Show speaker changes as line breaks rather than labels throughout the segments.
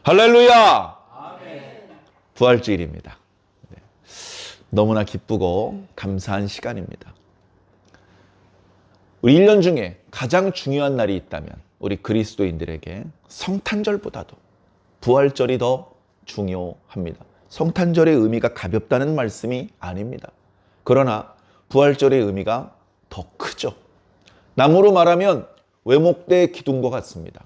할렐루야! 부활주일입니다. 네. 너무나 기쁘고 감사한 시간입니다. 우리 1년 중에 가장 중요한 날이 있다면 우리 그리스도인들에게 성탄절보다도 부활절이 더 중요합니다. 성탄절의 의미가 가볍다는 말씀이 아닙니다. 그러나 부활절의 의미가 더 크죠. 나무로 말하면 외목대 기둥과 같습니다.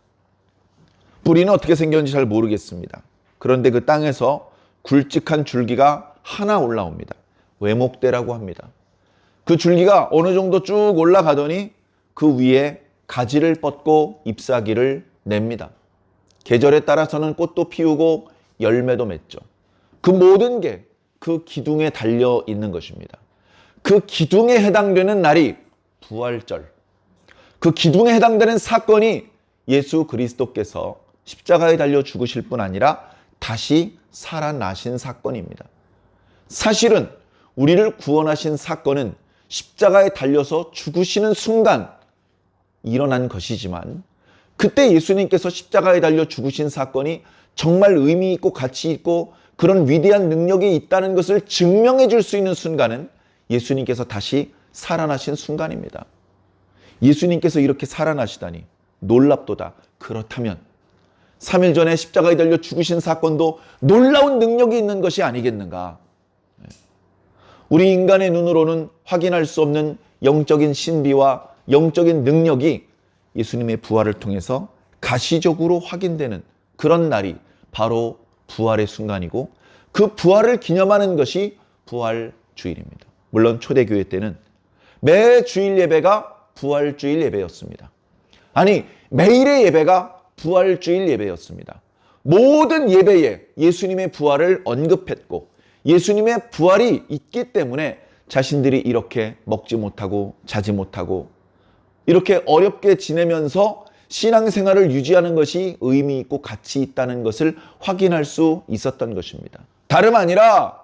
뿌리는 어떻게 생겼는지 잘 모르겠습니다. 그런데 그 땅에서 굵직한 줄기가 하나 올라옵니다. 외목대라고 합니다. 그 줄기가 어느 정도 쭉 올라가더니 그 위에 가지를 뻗고 잎사귀를 냅니다. 계절에 따라서는 꽃도 피우고 열매도 맺죠. 그 모든 게 그 기둥에 달려 있는 것입니다. 그 기둥에 해당되는 날이 부활절. 그 기둥에 해당되는 사건이 예수 그리스도께서 십자가에 달려 죽으실 뿐 아니라 다시 살아나신 사건입니다. 사실은 우리를 구원하신 사건은 십자가에 달려서 죽으시는 순간 일어난 것이지만 그때 예수님께서 십자가에 달려 죽으신 사건이 정말 의미 있고 가치 있고 그런 위대한 능력이 있다는 것을 증명해 줄 수 있는 순간은 예수님께서 다시 살아나신 순간입니다. 예수님께서 이렇게 살아나시다니 놀랍도다. 그렇다면 3일 전에 십자가에 달려 죽으신 사건도 놀라운 능력이 있는 것이 아니겠는가? 우리 인간의 눈으로는 확인할 수 없는 영적인 신비와 영적인 능력이 예수님의 부활을 통해서 가시적으로 확인되는 그런 날이 바로 부활의 순간이고 그 부활을 기념하는 것이 부활주일입니다. 물론 초대교회 때는 매 주일 예배가 부활주일 예배였습니다. 아니, 매일의 예배가 부활주일 예배였습니다. 모든 예배에 예수님의 부활을 언급했고 예수님의 부활이 있기 때문에 자신들이 이렇게 먹지 못하고 자지 못하고 이렇게 어렵게 지내면서 신앙생활을 유지하는 것이 의미 있고 가치 있다는 것을 확인할 수 있었던 것입니다. 다름 아니라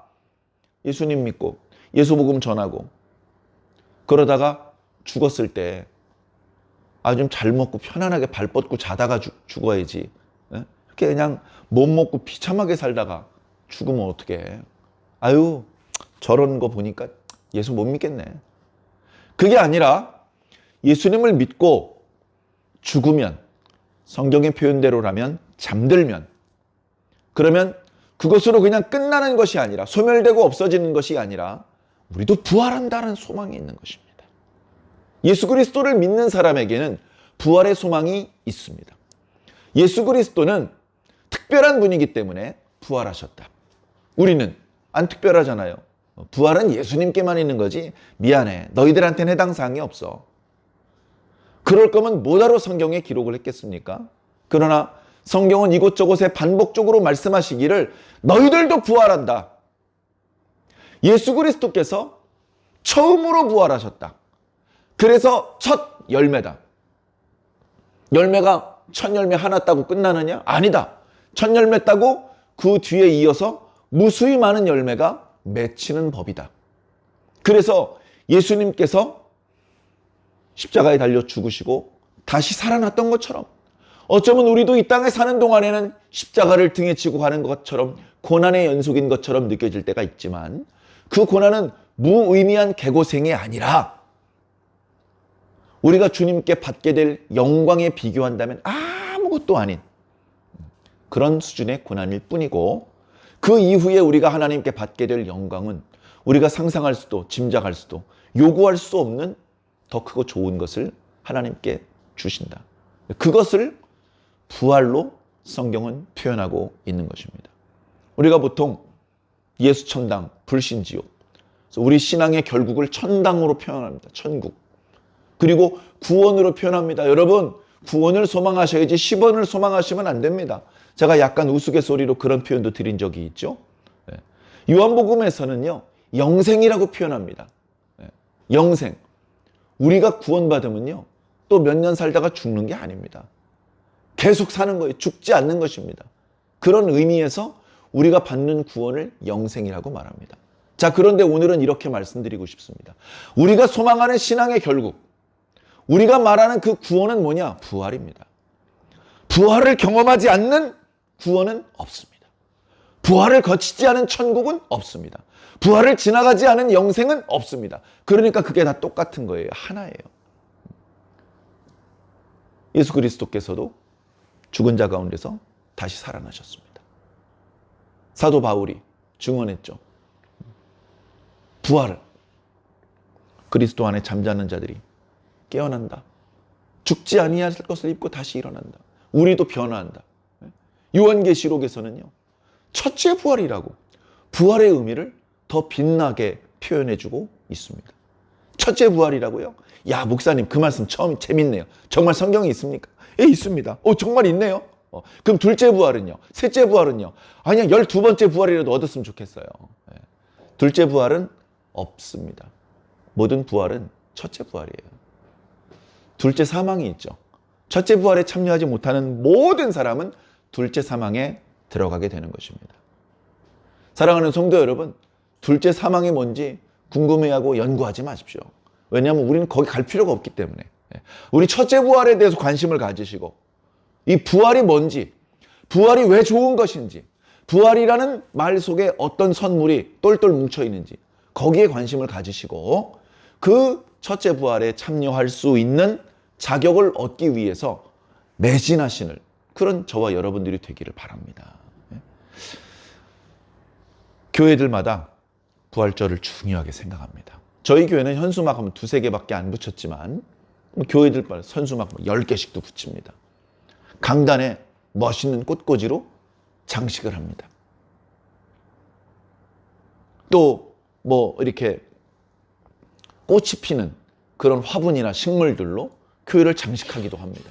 예수님 믿고 예수복음 전하고 그러다가 죽었을 때 좀 잘 먹고 편안하게 발 뻗고 자다가 죽어야지. 이렇게 그냥 못 먹고 비참하게 살다가 죽으면 어떡해. 아유, 저런 거 보니까 예수 못 믿겠네. 그게 아니라 예수님을 믿고 죽으면, 성경의 표현대로라면 잠들면, 그러면 그것으로 그냥 끝나는 것이 아니라 소멸되고 없어지는 것이 아니라 우리도 부활한다는 소망이 있는 것입니다. 예수 그리스도를 믿는 사람에게는 부활의 소망이 있습니다. 예수 그리스도는 특별한 분이기 때문에 부활하셨다. 우리는 안 특별하잖아요. 부활은 예수님께만 있는 거지. 미안해. 너희들한테는 해당 사항이 없어. 그럴 거면 뭐하러 성경에 기록을 했겠습니까? 그러나 성경은 이곳저곳에 반복적으로 말씀하시기를 너희들도 부활한다. 예수 그리스도께서 처음으로 부활하셨다. 그래서 첫 열매다. 열매가 첫 열매 하나 따고 끝나느냐? 아니다. 첫 열매 따고 그 뒤에 이어서 무수히 많은 열매가 맺히는 법이다. 그래서 예수님께서 십자가에 달려 죽으시고 다시 살아났던 것처럼 어쩌면 우리도 이 땅에 사는 동안에는 십자가를 등에 지고 가는 것처럼 고난의 연속인 것처럼 느껴질 때가 있지만 그 고난은 무의미한 개고생이 아니라 우리가 주님께 받게 될 영광에 비교한다면 아무것도 아닌 그런 수준의 고난일 뿐이고 그 이후에 우리가 하나님께 받게 될 영광은 우리가 상상할 수도 짐작할 수도 요구할 수 없는 더 크고 좋은 것을 하나님께 주신다. 그것을 부활로 성경은 표현하고 있는 것입니다. 우리가 보통 예수 천당, 불신 지옥, 우리 신앙의 결국을 천당으로 표현합니다. 천국. 그리고 구원으로 표현합니다. 여러분, 구원을 소망하셔야지 10원을 소망하시면 안 됩니다. 제가 약간 우스갯소리로 그런 표현도 드린 적이 있죠. 요한복음에서는요, 영생이라고 표현합니다. 영생. 우리가 구원받으면요, 또 몇 년 살다가 죽는 게 아닙니다. 계속 사는 거예요. 죽지 않는 것입니다. 그런 의미에서 우리가 받는 구원을 영생이라고 말합니다. 자, 그런데 오늘은 이렇게 말씀드리고 싶습니다. 우리가 소망하는 신앙의 결국, 우리가 말하는 그 구원은 뭐냐? 부활입니다. 부활을 경험하지 않는 구원은 없습니다. 부활을 거치지 않은 천국은 없습니다. 부활을 지나가지 않은 영생은 없습니다. 그러니까 그게 다 똑같은 거예요. 하나예요. 예수 그리스도께서도 죽은 자 가운데서 다시 살아나셨습니다. 사도 바울이 증언했죠. 부활을. 그리스도 안에 잠자는 자들이 깨어난다. 죽지 아니할 것을 입고 다시 일어난다. 우리도 변화한다. 요한계시록에서는요, 첫째 부활이라고 부활의 의미를 더 빛나게 표현해주고 있습니다. 첫째 부활이라고요? 야, 목사님 그 말씀 처음 재밌네요. 정말 성경에 있습니까? 예, 있습니다. 정말 있네요. 그럼 둘째 부활은요? 셋째 부활은요? 아니야, 12번째 부활이라도 얻었으면 좋겠어요. 둘째 부활은 없습니다. 모든 부활은 첫째 부활이에요. 둘째 사망이 있죠. 첫째 부활에 참여하지 못하는 모든 사람은 둘째 사망에 들어가게 되는 것입니다. 사랑하는 성도 여러분, 둘째 사망이 뭔지 궁금해하고 연구하지 마십시오. 왜냐하면 우리는 거기 갈 필요가 없기 때문에. 우리 첫째 부활에 대해서 관심을 가지시고, 이 부활이 뭔지, 부활이 왜 좋은 것인지, 부활이라는 말 속에 어떤 선물이 똘똘 뭉쳐 있는지 거기에 관심을 가지시고, 그 첫째 부활에 참여할 수 있는 자격을 얻기 위해서 매진하시는 그런 저와 여러분들이 되기를 바랍니다. 교회들마다 부활절을 중요하게 생각합니다. 저희 교회는 현수막 하면 2-3개밖에 안 붙였지만 교회들마다 현수막 10개씩도 붙입니다. 강단에 멋있는 꽃꽂이로 장식을 합니다. 또 뭐 이렇게 꽃이 피는 그런 화분이나 식물들로 교회를 장식하기도 합니다.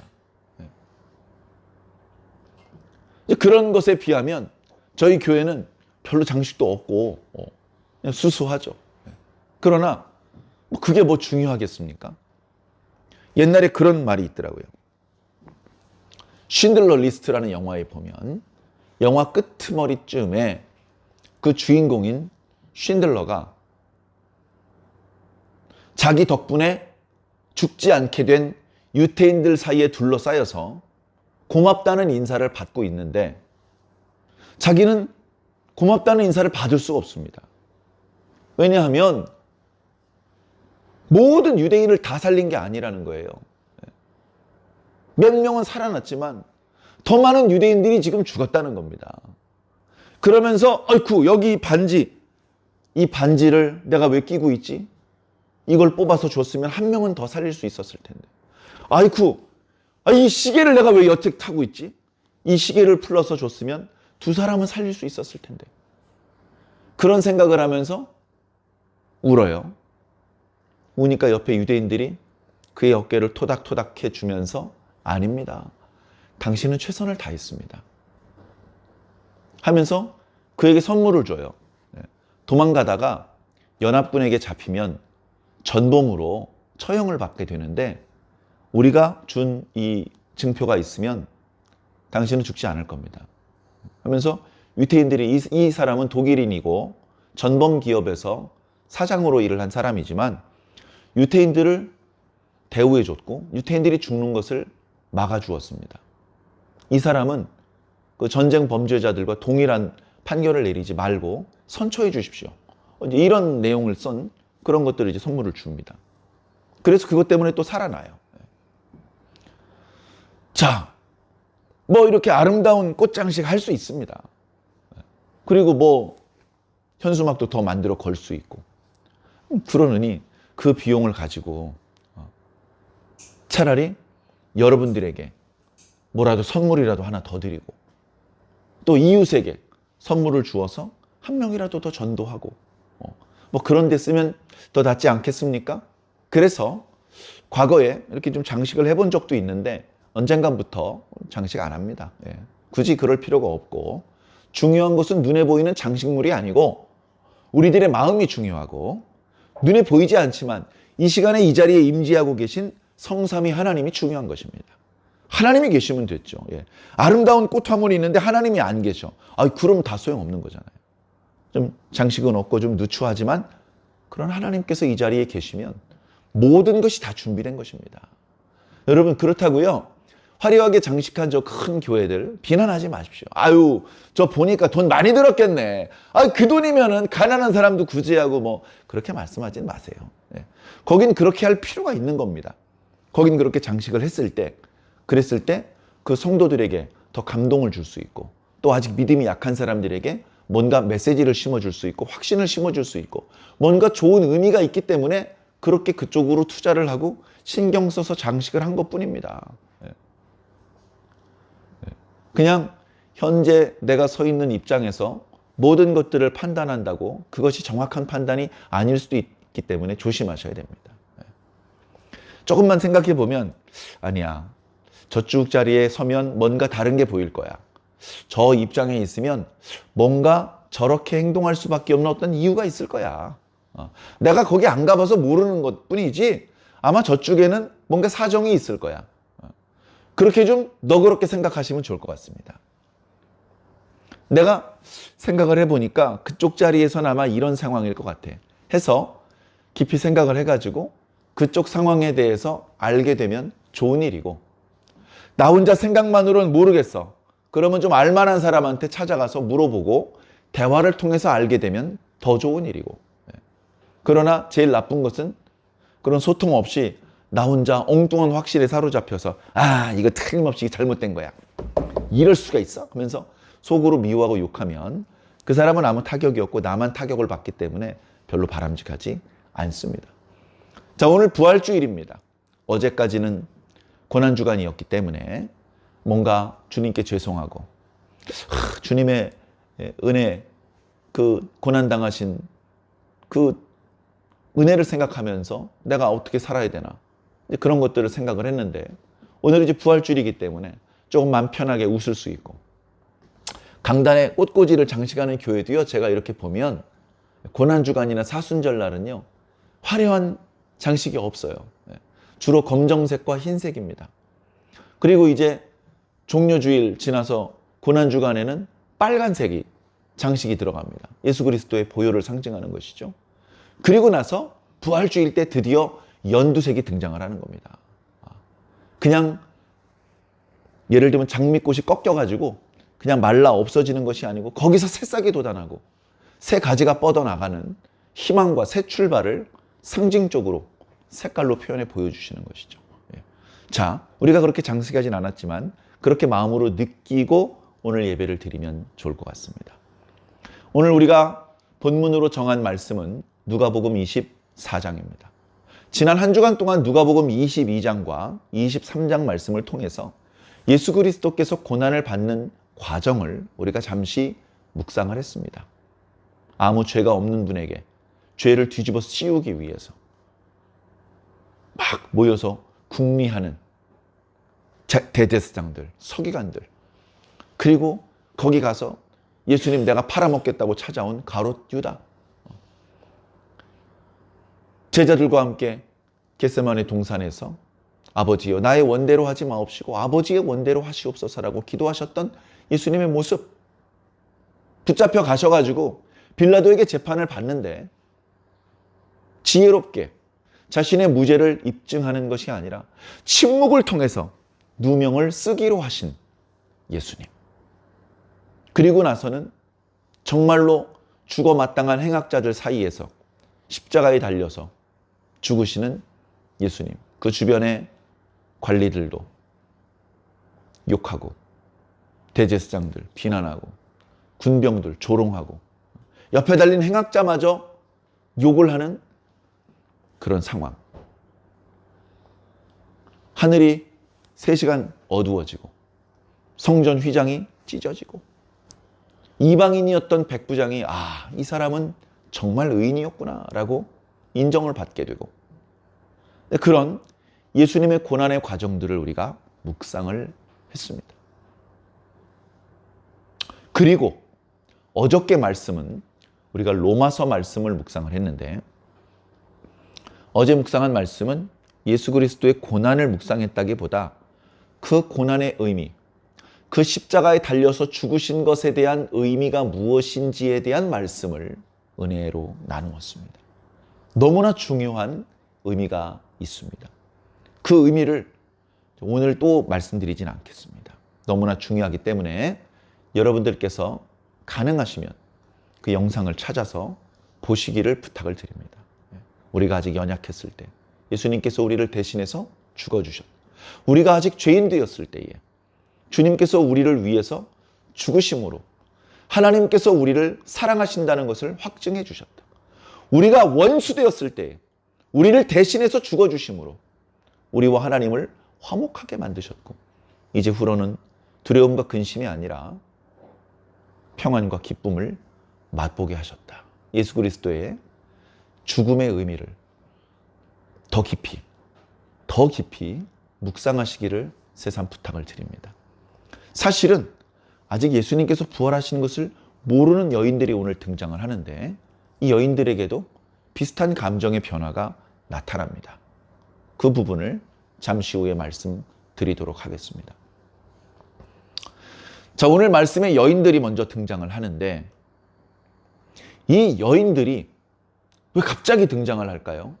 그런 것에 비하면 저희 교회는 별로 장식도 없고 그냥 수수하죠. 그러나 그게 뭐 중요하겠습니까? 옛날에 그런 말이 있더라고요. 쉰들러 리스트라는 영화에 보면 영화 끝머리쯤에 그 주인공인 쉰들러가 자기 덕분에 죽지 않게 된 유태인들 사이에 둘러싸여서 고맙다는 인사를 받고 있는데 자기는 고맙다는 인사를 받을 수가 없습니다. 왜냐하면 모든 유대인을 다 살린 게 아니라는 거예요. 몇 명은 살아났지만 더 많은 유대인들이 지금 죽었다는 겁니다. 그러면서 아이쿠, 여기 반지, 이 반지를 내가 왜 끼고 있지? 이걸 뽑아서 줬으면 한 명은 더 살릴 수 있었을 텐데. 아이쿠, 이 시계를 내가 왜 여태 타고 있지? 이 시계를 풀러서 줬으면 2사람은 살릴 수 있었을 텐데. 그런 생각을 하면서 울어요. 우니까 옆에 유대인들이 그의 어깨를 토닥토닥 해주면서 아닙니다. 당신은 최선을 다했습니다. 하면서 그에게 선물을 줘요. 도망가다가 연합군에게 잡히면 전범으로 처형을 받게 되는데 우리가 준 이 증표가 있으면 당신은 죽지 않을 겁니다. 하면서 유태인들이 이 사람은 독일인이고 전범 기업에서 사장으로 일을 한 사람이지만 유태인들을 대우해줬고 유태인들이 죽는 것을 막아주었습니다. 이 사람은 그 전쟁 범죄자들과 동일한 판결을 내리지 말고 선처해 주십시오. 이런 내용을 쓴 그런 것들을 이제 선물을 줍니다. 그래서 그것 때문에 또 살아나요. 자, 뭐 이렇게 아름다운 꽃장식 할 수 있습니다. 그리고 뭐 현수막도 더 만들어 걸 수 있고. 그러느니 그 비용을 가지고 차라리 여러분들에게 뭐라도 선물이라도 하나 더 드리고 또 이웃에게 선물을 주어서 한 명이라도 더 전도하고 뭐 그런 데 쓰면 더 낫지 않겠습니까? 그래서 과거에 이렇게 좀 장식을 해본 적도 있는데 언젠간부터 장식 안 합니다. 굳이 그럴 필요가 없고 중요한 것은 눈에 보이는 장식물이 아니고 우리들의 마음이 중요하고 눈에 보이지 않지만 이 시간에 이 자리에 임재하고 계신 성삼위 하나님이 중요한 것입니다. 하나님이 계시면 됐죠. 아름다운 꽃화물이 있는데 하나님이 안 계셔. 그럼 다 소용없는 거잖아요. 좀 장식은 없고 좀 누추하지만 그런 하나님께서 이 자리에 계시면 모든 것이 다 준비된 것입니다. 여러분 그렇다고요. 화려하게 장식한 저 큰 교회들 비난하지 마십시오. 아유, 저 보니까 돈 많이 들었겠네. 아, 그 돈이면은 가난한 사람도 구제하고 뭐 그렇게 말씀하지 마세요. 예. 거긴 그렇게 할 필요가 있는 겁니다. 거긴 그렇게 장식을 그랬을 때 그 성도들에게 더 감동을 줄 수 있고, 또 아직 믿음이 약한 사람들에게 뭔가 메시지를 심어줄 수 있고, 확신을 심어줄 수 있고, 뭔가 좋은 의미가 있기 때문에 그렇게 그쪽으로 투자를 하고 신경 써서 장식을 한 것뿐입니다. 그냥 현재 내가 서 있는 입장에서 모든 것들을 판단한다고 그것이 정확한 판단이 아닐 수도 있기 때문에 조심하셔야 됩니다. 조금만 생각해 보면, 아니야, 저쪽 자리에 서면 뭔가 다른 게 보일 거야. 저 입장에 있으면 뭔가 저렇게 행동할 수밖에 없는 어떤 이유가 있을 거야. 내가 거기 안 가봐서 모르는 것 뿐이지 아마 저쪽에는 뭔가 사정이 있을 거야. 그렇게 좀 너그럽게 생각하시면 좋을 것 같습니다. 내가 생각을 해보니까 그쪽 자리에서는 아마 이런 상황일 것 같아 해서 깊이 생각을 해가지고 그쪽 상황에 대해서 알게 되면 좋은 일이고, 나 혼자 생각만으로는 모르겠어. 그러면 좀 알만한 사람한테 찾아가서 물어보고 대화를 통해서 알게 되면 더 좋은 일이고, 그러나 제일 나쁜 것은 그런 소통 없이 나 혼자 엉뚱한 확신에 사로잡혀서 이거 틀림없이 잘못된 거야, 이럴 수가 있어? 그러면서 속으로 미워하고 욕하면 그 사람은 아무 타격이 없고 나만 타격을 받기 때문에 별로 바람직하지 않습니다. 자, 오늘 부활주일입니다. 어제까지는 고난주간이었기 때문에 뭔가 주님께 죄송하고, 주님의 은혜, 그 고난당하신 그 은혜를 생각하면서 내가 어떻게 살아야 되나, 그런 것들을 생각을 했는데, 오늘 이제 부활주일이기 때문에 조금 마음 편하게 웃을 수 있고, 강단에 꽃꽂이를 장식하는 교회도요, 제가 이렇게 보면 고난주간이나 사순절날은요 화려한 장식이 없어요. 주로 검정색과 흰색입니다. 그리고 이제 종려주일 지나서 고난주간에는 빨간색이 장식이 들어갑니다. 예수 그리스도의 보혈을 상징하는 것이죠. 그리고 나서 부활주일 때 드디어 연두색이 등장을 하는 겁니다. 그냥 예를 들면 장미꽃이 꺾여가지고 그냥 말라 없어지는 것이 아니고 거기서 새싹이 돋아나고 새 가지가 뻗어나가는 희망과 새 출발을 상징적으로 색깔로 표현해 보여주시는 것이죠. 자, 우리가 그렇게 장식하진 않았지만 그렇게 마음으로 느끼고 오늘 예배를 드리면 좋을 것 같습니다. 오늘 우리가 본문으로 정한 말씀은 누가복음 24장입니다. 지난 한 주간 동안 누가복음 22장과 23장 말씀을 통해서 예수 그리스도께서 고난을 받는 과정을 우리가 잠시 묵상을 했습니다. 아무 죄가 없는 분에게 죄를 뒤집어 씌우기 위해서 막 모여서 궁리하는 대제사장들, 서기관들, 그리고 거기 가서 예수님 내가 팔아먹겠다고 찾아온 가롯 유다, 제자들과 함께 겟세마네 동산에서 아버지여 나의 원대로 하지 마옵시고 아버지의 원대로 하시옵소서라고 기도하셨던 예수님의 모습, 붙잡혀 가셔가지고 빌라도에게 재판을 받는데 지혜롭게 자신의 무죄를 입증하는 것이 아니라 침묵을 통해서 누명을 쓰기로 하신 예수님. 그리고 나서는 정말로 죽어 마땅한 행악자들 사이에서 십자가에 달려서 죽으시는 예수님. 그 주변의 관리들도 욕하고 대제사장들 비난하고 군병들 조롱하고 옆에 달린 행악자마저 욕을 하는 그런 상황. 하늘이 3시간 어두워지고 성전 휘장이 찢어지고 이방인이었던 백부장이 이 사람은 정말 의인이었구나 라고 인정을 받게 되고, 그런 예수님의 고난의 과정들을 우리가 묵상을 했습니다. 그리고 어저께 말씀은 우리가 로마서 말씀을 묵상을 했는데, 어제 묵상한 말씀은 예수 그리스도의 고난을 묵상했다기보다 그 고난의 의미, 그 십자가에 달려서 죽으신 것에 대한 의미가 무엇인지에 대한 말씀을 은혜로 나누었습니다. 너무나 중요한 의미가 있습니다. 그 의미를 오늘 또 말씀드리진 않겠습니다. 너무나 중요하기 때문에 여러분들께서 가능하시면 그 영상을 찾아서 보시기를 부탁을 드립니다. 우리가 아직 연약했을 때 예수님께서 우리를 대신해서 죽어주셨다. 우리가 아직 죄인 되었을 때에 주님께서 우리를 위해서 죽으심으로 하나님께서 우리를 사랑하신다는 것을 확증해 주셨다. 우리가 원수 되었을 때에 우리를 대신해서 죽어주심으로 우리와 하나님을 화목하게 만드셨고 이제 후로는 두려움과 근심이 아니라 평안과 기쁨을 맛보게 하셨다. 예수 그리스도의 죽음의 의미를 더 깊이 묵상하시기를 새삼 부탁을 드립니다. 사실은 아직 예수님께서 부활하신 것을 모르는 여인들이 오늘 등장을 하는데 이 여인들에게도 비슷한 감정의 변화가 나타납니다. 그 부분을 잠시 후에 말씀드리도록 하겠습니다. 자, 오늘 말씀에 여인들이 먼저 등장을 하는데 이 여인들이 왜 갑자기 등장을 할까요?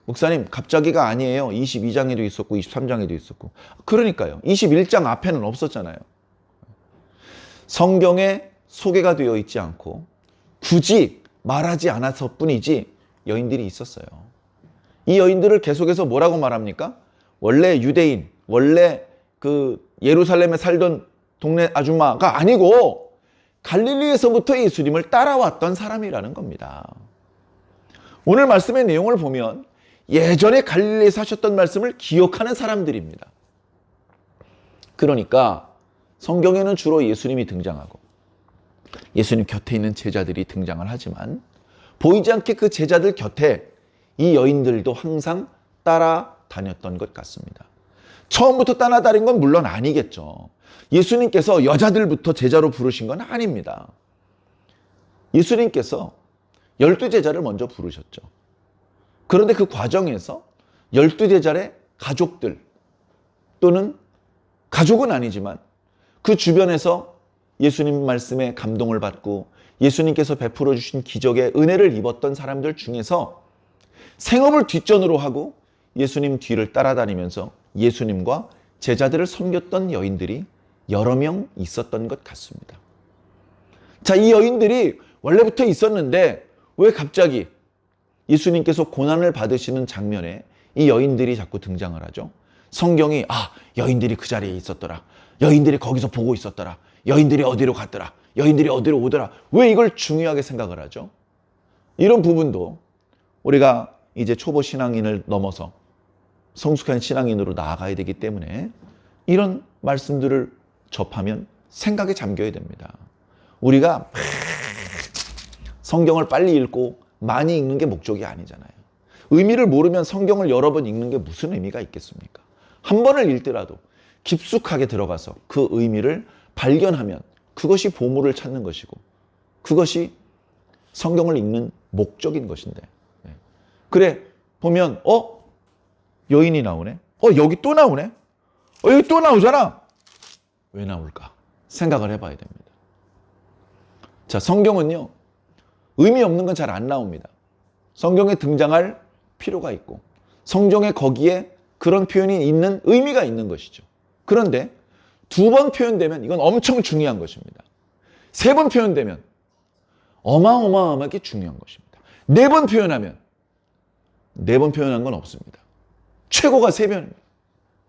목사님, 갑자기가 아니에요. 22장에도 있었고 23장에도 있었고. 그러니까요. 21장 앞에는 없었잖아요. 성경에 소개가 되어 있지 않고 굳이 말하지 않아서 뿐이지 여인들이 있었어요. 이 여인들을 계속해서 뭐라고 말합니까? 원래 유대인, 원래 그 예루살렘에 살던 동네 아줌마가 아니고 갈릴리에서부터 예수님을 따라왔던 사람이라는 겁니다. 오늘 말씀의 내용을 보면 예전에 갈릴리에 사셨던 말씀을 기억하는 사람들입니다. 그러니까 성경에는 주로 예수님이 등장하고 예수님 곁에 있는 제자들이 등장을 하지만 보이지 않게 그 제자들 곁에 이 여인들도 항상 따라다녔던 것 같습니다. 처음부터 따라다닌 건 물론 아니겠죠. 예수님께서 여자들부터 제자로 부르신 건 아닙니다. 예수님께서 12제자를 먼저 부르셨죠. 그런데 그 과정에서 12제자의 가족들 또는 가족은 아니지만 그 주변에서 예수님 말씀에 감동을 받고 예수님께서 베풀어 주신 기적의 은혜를 입었던 사람들 중에서 생업을 뒷전으로 하고 예수님 뒤를 따라다니면서 예수님과 제자들을 섬겼던 여인들이 여러 명 있었던 것 같습니다. 자, 이 여인들이 원래부터 있었는데 왜 갑자기 예수님께서 고난을 받으시는 장면에 이 여인들이 자꾸 등장을 하죠? 성경이 여인들이 그 자리에 있었더라. 여인들이 거기서 보고 있었더라. 여인들이 어디로 갔더라. 여인들이 어디로 오더라. 왜 이걸 중요하게 생각을 하죠? 이런 부분도 우리가 이제 초보 신앙인을 넘어서 성숙한 신앙인으로 나아가야 되기 때문에 이런 말씀들을 접하면 생각에 잠겨야 됩니다. 우리가 성경을 빨리 읽고 많이 읽는 게 목적이 아니잖아요. 의미를 모르면 성경을 여러 번 읽는 게 무슨 의미가 있겠습니까? 한 번을 읽더라도 깊숙하게 들어가서 그 의미를 발견하면 그것이 보물을 찾는 것이고 그것이 성경을 읽는 목적인 것인데 그래 보면 여인이 나오네. 여기 또 나오네. 여기 또 나오잖아. 왜 나올까? 생각을 해봐야 됩니다. 자, 성경은요 의미 없는 건 잘 안 나옵니다. 성경에 등장할 필요가 있고 성경에 거기에 그런 표현이 있는 의미가 있는 것이죠. 그런데 2번 표현되면 이건 엄청 중요한 것입니다. 3번 표현되면 어마어마하게 중요한 것입니다. 4번 표현하면 4번 표현한 건 없습니다. 최고가 3번입니다.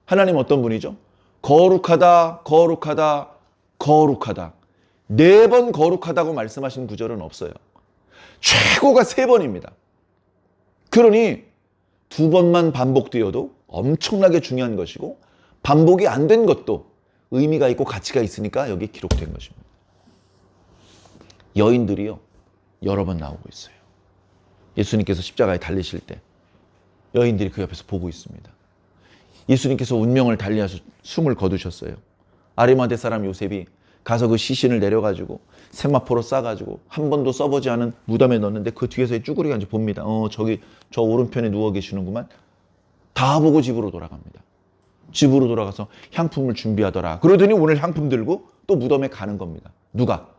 하나님 어떤 분이죠? 거룩하다, 거룩하다, 거룩하다. 4번 거룩하다고 말씀하신 구절은 없어요. 최고가 3번입니다. 그러니 2번만 반복되어도 엄청나게 중요한 것이고 반복이 안 된 것도 의미가 있고 가치가 있으니까 여기 기록된 것입니다. 여인들이요 여러 번 나오고 있어요. 예수님께서 십자가에 달리실 때 여인들이 그 옆에서 보고 있습니다. 예수님께서 운명을 달리하셔 숨을 거두셨어요. 아리마대 사람 요셉이 가서 그 시신을 내려가지고 세마포로 싸가지고 한 번도 써보지 않은 무덤에 넣었는데 그 뒤에서 쭈구리가 이제 봅니다. 저기 저 오른편에 누워 계시는구만. 다 보고 집으로 돌아갑니다. 집으로 돌아가서 향품을 준비하더라. 그러더니 오늘 향품 들고 또 무덤에 가는 겁니다. 누가?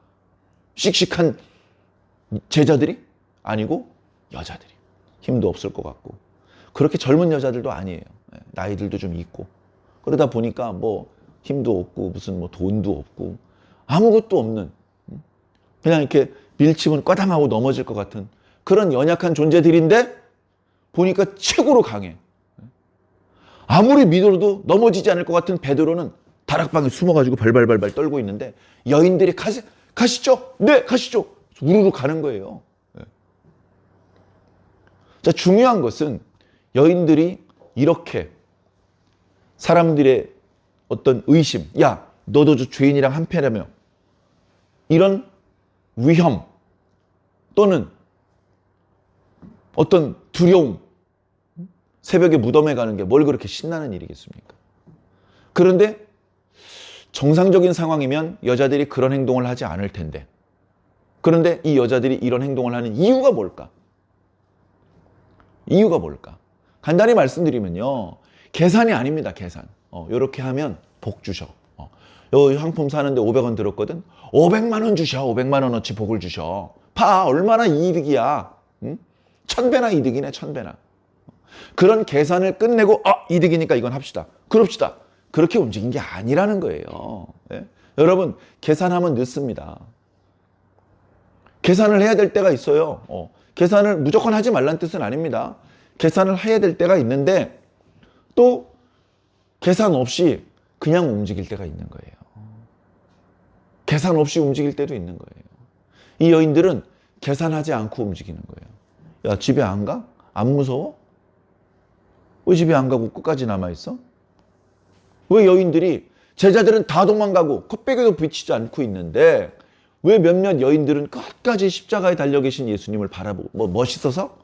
씩씩한 제자들이? 아니고 여자들이. 힘도 없을 것 같고 그렇게 젊은 여자들도 아니에요. 나이들도 좀 있고 그러다 보니까 뭐 힘도 없고 무슨 뭐 돈도 없고 아무것도 없는, 그냥 이렇게 밀치면 꽈당하고 넘어질 것 같은 그런 연약한 존재들인데 보니까 최고로 강해. 아무리 믿어도 넘어지지 않을 것 같은 베드로는 다락방에 숨어가지고 발발발발 떨고 있는데 여인들이 가시죠. 네, 가시죠. 우르르 가는 거예요. 자, 중요한 것은 여인들이 이렇게 사람들의 어떤 의심, 야, 너도 저 죄인이랑 한패라며, 이런 위험 또는 어떤 두려움, 새벽에 무덤에 가는 게 뭘 그렇게 신나는 일이겠습니까? 그런데 정상적인 상황이면 여자들이 그런 행동을 하지 않을 텐데, 그런데 이 여자들이 이런 행동을 하는 이유가 뭘까? 이유가 뭘까? 간단히 말씀드리면요, 계산이 아닙니다. 계산. 이렇게 하면 복 주셔. 요 상품 사는데 500원 들었거든. 500만 원 주셔. 500만 원어치 복을 주셔. 봐, 얼마나 이득이야. 응? 1000배나 이득이네. 1000배나. 그런 계산을 끝내고 이득이니까 이건 합시다. 그럽시다. 그렇게 움직인 게 아니라는 거예요. 네? 여러분, 계산하면 늦습니다. 계산을 해야 될 때가 있어요. 계산을 무조건 하지 말란 뜻은 아닙니다. 계산을 해야 될 때가 있는데 또 계산 없이 그냥 움직일 때가 있는 거예요. 계산 없이 움직일 때도 있는 거예요. 이 여인들은 계산하지 않고 움직이는 거예요. 야, 집에 안 가? 안 무서워? 왜 집에 안 가고 끝까지 남아있어? 왜 여인들이, 제자들은 다 도망가고 콧배기도 비치지 않고 있는데 왜 몇몇 여인들은 끝까지 십자가에 달려 계신 예수님을 바라보고, 뭐 멋있어서?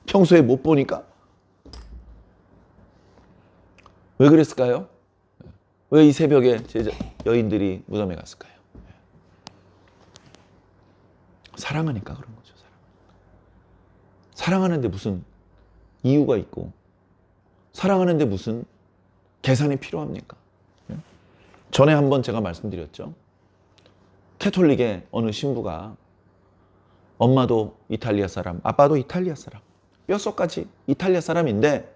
평소에 못 보니까? 왜 그랬을까요? 왜 이 새벽에 여인들이 무덤에 갔을까요? 사랑하니까 그런 거죠. 사랑하는데 무슨 이유가 있고, 사랑하는데 무슨 계산이 필요합니까? 전에 한번 제가 말씀드렸죠. 캐톨릭의 어느 신부가 엄마도 이탈리아 사람, 아빠도 이탈리아 사람, 뼛속까지 이탈리아 사람인데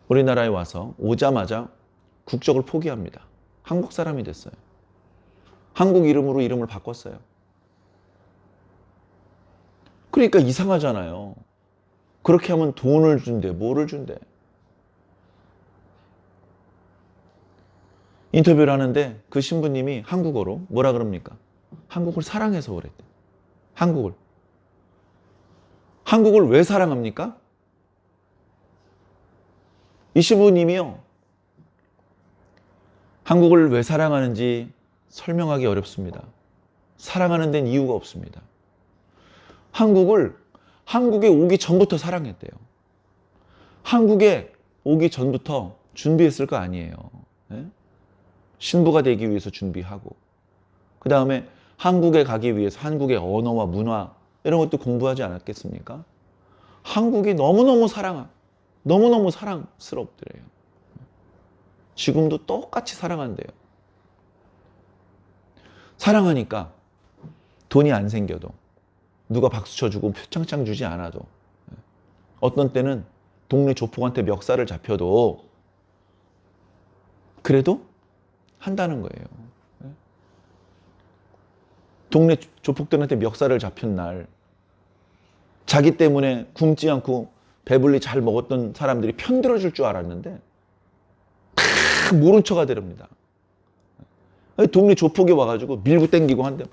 우리나라에 와서 오자마자 국적을 포기합니다. 한국 사람이 됐어요. 한국 이름으로 이름을 바꿨어요. 그러니까 이상하잖아요. 그렇게 하면 돈을 준대, 뭐를 준대. 인터뷰를 하는데 그 신부님이 한국어로 뭐라 그럽니까? 한국을 사랑해서 그랬대. 한국을 왜 사랑합니까? 이 신부님이요, 한국을 왜 사랑하는지 설명하기 어렵습니다. 사랑하는 데는 이유가 없습니다. 한국에 오기 전부터 사랑했대요. 한국에 오기 전부터 준비했을 거 아니에요. 네? 신부가 되기 위해서 준비하고, 그 다음에 한국에 가기 위해서 한국의 언어와 문화 이런 것도 공부하지 않았겠습니까? 한국이 너무너무 사랑스럽더래요. 지금도 똑같이 사랑한대요. 사랑하니까 돈이 안 생겨도, 누가 박수 쳐주고 표창장 주지 않아도, 어떤 때는 동네 조폭한테 멱살을 잡혀도 그래도 한다는 거예요. 동네 조폭들한테 멱살을 잡힌 날, 자기 때문에 굶지 않고 배불리 잘 먹었던 사람들이 편들어줄 줄 알았는데 다 모른 척 하더랍니다. 동네 조폭이 와가지고 밀고 땡기고 한대,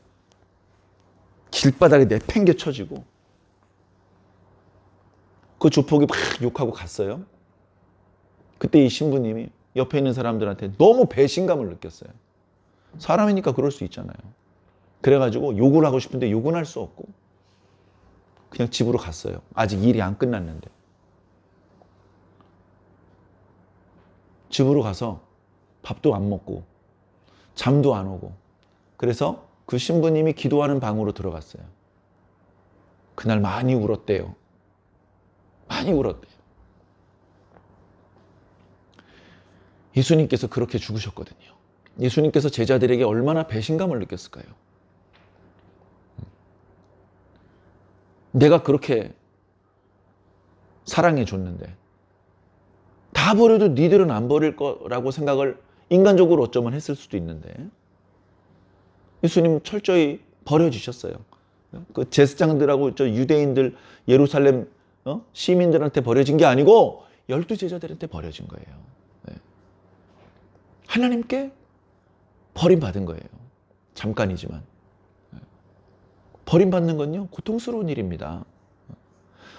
길바닥에 내팽개 쳐지고, 그 조폭이 막 욕하고 갔어요. 그때 이 신부님이 옆에 있는 사람들한테 너무 배신감을 느꼈어요. 사람이니까 그럴 수 있잖아요. 그래가지고 욕을 하고 싶은데 욕은 할 수 없고 그냥 집으로 갔어요. 아직 일이 안 끝났는데. 집으로 가서 밥도 안 먹고 잠도 안 오고, 그래서 그 신부님이 기도하는 방으로 들어갔어요. 그날 많이 울었대요. 많이 울었대요. 예수님께서 그렇게 죽으셨거든요. 예수님께서 제자들에게 얼마나 배신감을 느꼈을까요? 내가 그렇게 사랑해 줬는데, 다 다 버려도 니들은 안 버릴 거라고 생각을 인간적으로 어쩌면 했을 수도 있는데 예수님 철저히 버려지셨어요. 그 제사장들하고 저 유대인들 예루살렘 시민들한테 버려진 게 아니고 12제자들한테 버려진 거예요. 네. 하나님께 버림받은 거예요. 잠깐이지만. 버림받는 건요 고통스러운 일입니다.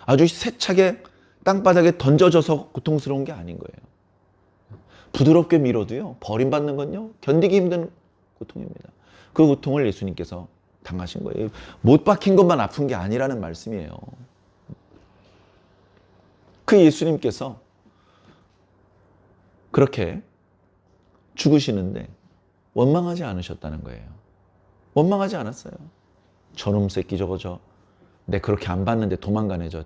아주 세차게 땅바닥에 던져져서 고통스러운 게 아닌 거예요. 부드럽게 밀어도요 버림받는 건요 견디기 힘든 고통입니다. 그 고통을 예수님께서 당하신 거예요. 못 박힌 것만 아픈 게 아니라는 말씀이에요. 그 예수님께서 그렇게 죽으시는데 원망하지 않으셨다는 거예요. 원망하지 않았어요. 저놈 새끼 저거 내 그렇게 안 봤는데 도망가네 저.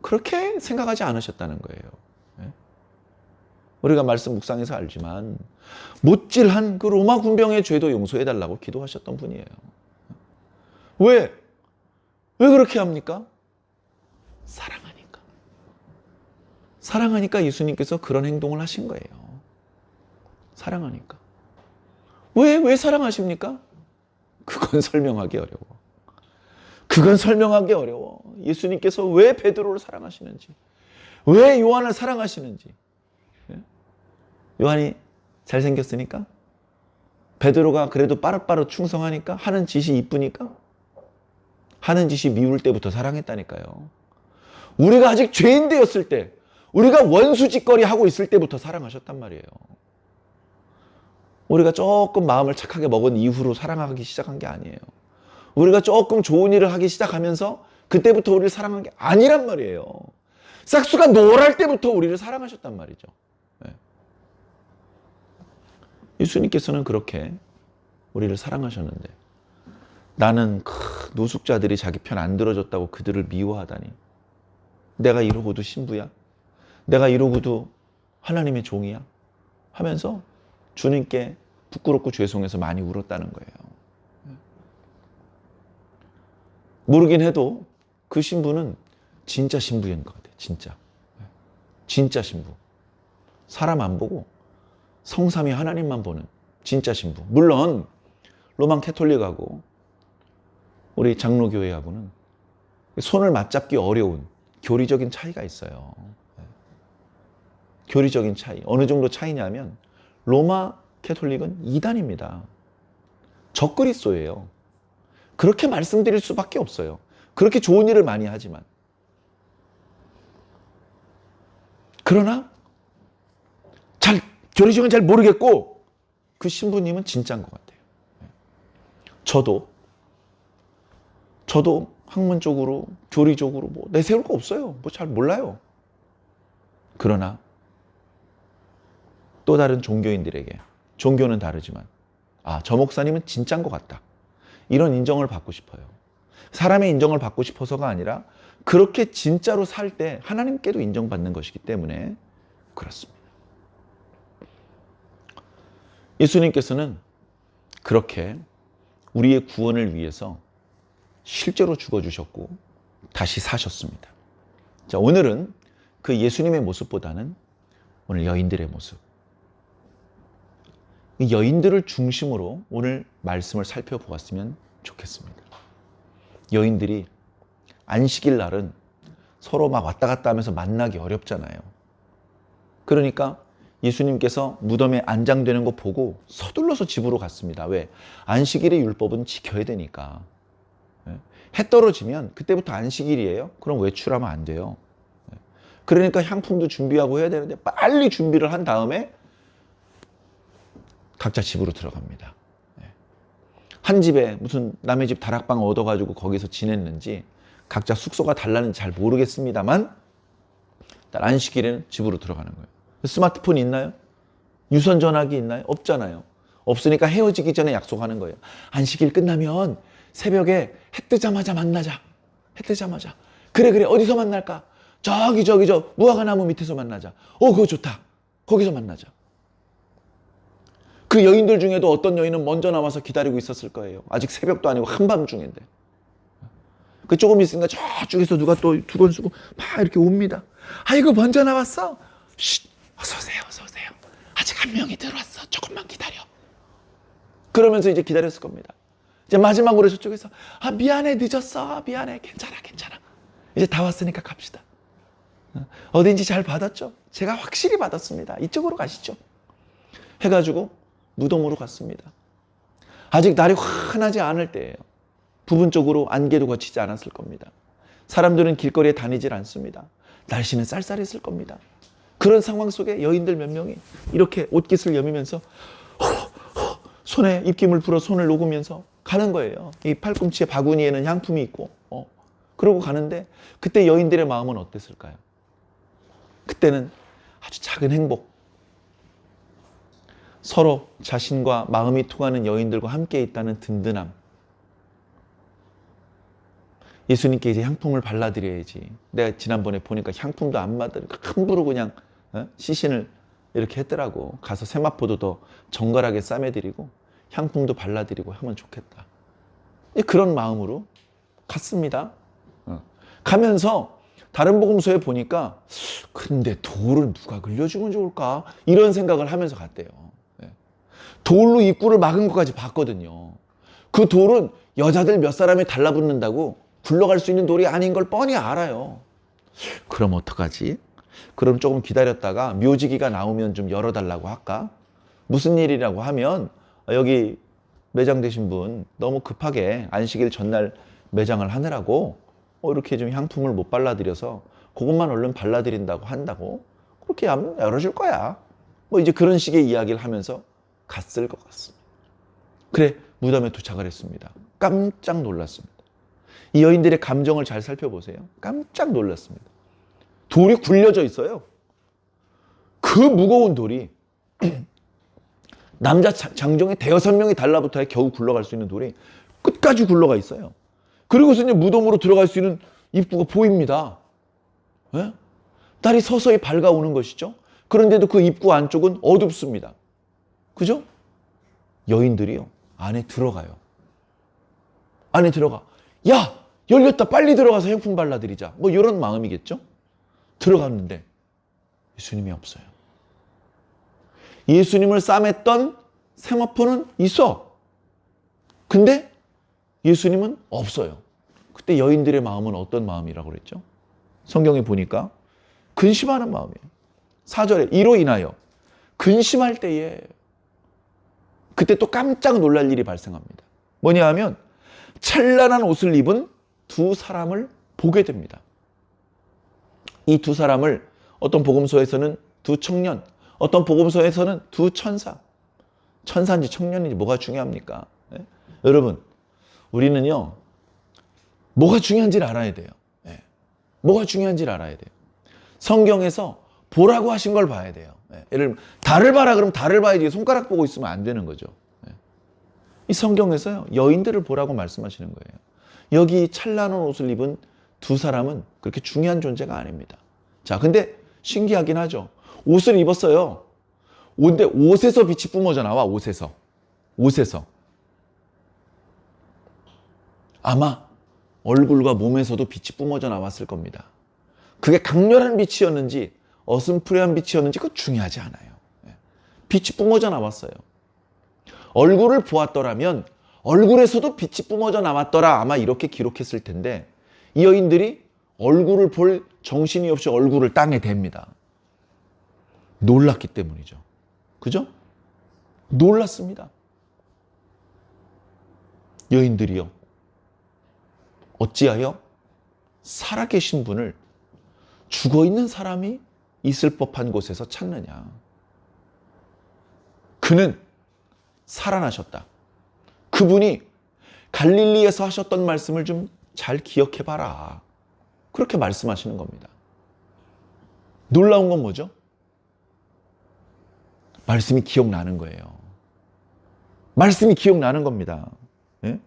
그렇게 생각하지 않으셨다는 거예요. 우리가 말씀 묵상해서 알지만 못질한 그 로마 군병의 죄도 용서해달라고 기도하셨던 분이에요. 왜 그렇게 합니까? 사랑하니까. 사랑하니까 예수님께서 그런 행동을 하신 거예요. 사랑하니까. 왜 사랑하십니까? 그건 설명하기 어려워. 그건 설명하기 어려워. 예수님께서 왜 베드로를 사랑하시는지, 왜 요한을 사랑하시는지. 요한이 잘생겼으니까? 베드로가 그래도 빠릇빠릇 충성하니까? 하는 짓이 이쁘니까? 하는 짓이 미울 때부터 사랑했다니까요. 우리가 아직 죄인 되었을 때, 우리가 원수짓거리 하고 있을 때부터 사랑하셨단 말이에요. 우리가 조금 마음을 착하게 먹은 이후로 사랑하기 시작한 게 아니에요. 우리가 조금 좋은 일을 하기 시작하면서 그때부터 우리를 사랑한 게 아니란 말이에요. 싹수가 노랄 때부터 우리를 사랑하셨단 말이죠. 네. 예수님께서는 그렇게 우리를 사랑하셨는데 나는 노숙자들이 자기 편 안 들어줬다고 그들을 미워하다니. 내가 이러고도 신부야? 내가 이러고도 하나님의 종이야? 하면서 주님께 부끄럽고 죄송해서 많이 울었다는 거예요. 모르긴 해도 그 신부는 진짜 신부인 것 같아요. 진짜 신부. 사람 안 보고 성삼위 하나님만 보는 진짜 신부. 물론 로만 캐톨릭하고 우리 장로교회하고는 손을 맞잡기 어려운 교리적인 차이가 있어요. 교리적인 차이. 어느 정도 차이냐면 로마 캐톨릭은 이단입니다. 적그리스도예요. 그렇게 말씀드릴 수밖에 없어요. 그렇게 좋은 일을 많이 하지만. 그러나 교리적은 잘 모르겠고 그 신부님은 진짜인 것 같아요. 저도 학문적으로 교리적으로 뭐 내세울 거 없어요. 뭐 잘 몰라요. 그러나 또 다른 종교인들에게 종교는 다르지만 저 목사님은 진짜인 것 같다. 이런 인정을 받고 싶어요. 사람의 인정을 받고 싶어서가 아니라 그렇게 진짜로 살 때 하나님께도 인정받는 것이기 때문에 그렇습니다. 예수님께서는 그렇게 우리의 구원을 위해서 실제로 죽어주셨고 다시 사셨습니다. 자, 오늘은 그 예수님의 모습보다는 오늘 여인들의 모습, 이 여인들을 중심으로 오늘 말씀을 살펴보았으면 좋겠습니다. 여인들이 안식일 날은 서로 막 왔다 갔다 하면서 만나기 어렵잖아요. 그러니까 예수님께서 무덤에 안장되는 거 보고 서둘러서 집으로 갔습니다. 왜? 안식일의 율법은 지켜야 되니까. 해 떨어지면 그때부터 안식일이에요. 그럼 외출하면 안 돼요. 그러니까 향품도 준비하고 해야 되는데 빨리 준비를 한 다음에 각자 집으로 들어갑니다. 한 집에 무슨 남의 집 다락방 얻어가지고 거기서 지냈는지 각자 숙소가 달랐는지 잘 모르겠습니다만 안식일에는 집으로 들어가는 거예요. 스마트폰 있나요? 유선 전화기 있나요? 없잖아요. 없으니까 헤어지기 전에 약속하는 거예요. 안식일 끝나면 새벽에 해 뜨자마자 만나자. 해 뜨자마자. 그래 어디서 만날까? 저기 저 무화과나무 밑에서 만나자. 그거 좋다. 거기서 만나자. 그 여인들 중에도 어떤 여인은 먼저 나와서 기다리고 있었을 거예요. 아직 새벽도 아니고 한밤중인데. 그 조금 있으니까 저쪽에서 누가 또 두 번 쓰고 막 이렇게 옵니다. 아이고 먼저 나왔어? 쉿, 어서 오세요, 어서 오세요. 아직 한 명이 들어왔어. 조금만 기다려. 그러면서 이제 기다렸을 겁니다. 이제 마지막으로 저쪽에서 미안해, 늦었어. 미안해, 괜찮아, 괜찮아. 이제 다 왔으니까 갑시다. 어딘지 잘 받았죠? 제가 확실히 받았습니다. 이쪽으로 가시죠. 해가지고 무덤으로 갔습니다. 아직 날이 환하지 않을 때예요. 부분적으로 안개도 거치지 않았을 겁니다. 사람들은 길거리에 다니질 않습니다. 날씨는 쌀쌀했을 겁니다. 그런 상황 속에 여인들 몇 명이 이렇게 옷깃을 여미면서 손에 입김을 불어 손을 녹으면서 가는 거예요. 이 팔꿈치에 바구니에는 향품이 있고 그러고 가는데 그때 여인들의 마음은 어땠을까요? 그때는 아주 작은 행복, 서로 자신과 마음이 통하는 여인들과 함께 있다는 든든함. 예수님께 이제 향품을 발라드려야지. 내가 지난번에 보니까 향품도 안 받으니까 함부로 그냥 시신을 이렇게 했더라고. 가서 세마포도 더 정갈하게 싸매드리고 향품도 발라드리고 하면 좋겠다. 그런 마음으로 갔습니다. 가면서 다른 복음서에 보니까 근데 돌을 누가 그려주면 좋을까? 이런 생각을 하면서 갔대요. 돌로 입구를 막은 것까지 봤거든요. 그 돌은 여자들 몇 사람이 달라붙는다고 굴러갈 수 있는 돌이 아닌 걸 뻔히 알아요. 그럼 어떡하지? 그럼 조금 기다렸다가 묘지기가 나오면 좀 열어달라고 할까? 무슨 일이라고 하면 여기 매장되신 분 너무 급하게 안식일 전날 매장을 하느라고 이렇게 좀 향품을 못 발라드려서 그것만 얼른 발라드린다고 한다고 그렇게 하면 열어줄 거야. 뭐 이제 그런 식의 이야기를 하면서 갔을 것 같습니다. 그래, 무덤에 도착을 했습니다. 깜짝 놀랐습니다. 이 여인들의 감정을 잘 살펴보세요. 깜짝 놀랐습니다. 돌이 굴려져 있어요. 그 무거운 돌이 남자 장정이 대여섯 명이 달라붙어야 겨우 굴러갈 수 있는 돌이 끝까지 굴러가 있어요. 그리고서 이제 무덤으로 들어갈 수 있는 입구가 보입니다. 네? 달이 서서히 밝아오는 것이죠. 그런데도 그 입구 안쪽은 어둡습니다. 그죠? 여인들이요, 안에 들어가요. 안에 들어가. 야! 열렸다. 빨리 들어가서 향품 발라드리자. 뭐 이런 마음이겠죠? 들어갔는데 예수님이 없어요. 예수님을 싸맸던 세마포는 있어. 근데 예수님은 없어요. 그때 여인들의 마음은 어떤 마음이라고 그랬죠? 성경에 보니까 근심하는 마음이에요. 4절에 이로 인하여 근심할 때에 그때 또 깜짝 놀랄 일이 발생합니다. 뭐냐 하면 찬란한 옷을 입은 두 사람을 보게 됩니다. 이 두 사람을 어떤 복음서에서는 두 청년, 어떤 복음서에서는 두 천사. 천사인지 청년인지 뭐가 중요합니까? 네? 여러분, 우리는요, 뭐가 중요한지를 알아야 돼요. 네. 뭐가 중요한지를 알아야 돼요. 성경에서 보라고 하신 걸 봐야 돼요. 네. 예를 들면 달을 봐라 그러면 달을 봐야지 손가락 보고 있으면 안 되는 거죠. 네. 이 성경에서요, 여인들을 보라고 말씀하시는 거예요. 여기 찬란한 옷을 입은 두 사람은 그렇게 중요한 존재가 아닙니다. 자, 근데 신기하긴 하죠. 옷을 입었어요. 근데 옷에서 빛이 뿜어져 나와, 옷에서. 옷에서. 아마 얼굴과 몸에서도 빛이 뿜어져 나왔을 겁니다. 그게 강렬한 빛이었는지 어슴푸레한 빛이었는지 그거 중요하지 않아요. 빛이 뿜어져 나왔어요. 얼굴을 보았더라면 얼굴에서도 빛이 뿜어져 나왔더라, 아마 이렇게 기록했을 텐데 이 여인들이 얼굴을 볼 정신이 없이 얼굴을 땅에 댑니다. 놀랐기 때문이죠. 그죠? 놀랐습니다. 여인들이요, 어찌하여 살아계신 분을 죽어있는 사람이 있을 법한 곳에서 찾느냐. 그는 살아나셨다. 그분이 갈릴리에서 하셨던 말씀을 좀 잘 기억해봐라. 그렇게 말씀하시는 겁니다. 놀라운 건 뭐죠? 말씀이 기억나는 거예요. 말씀이 기억나는 겁니다. 예?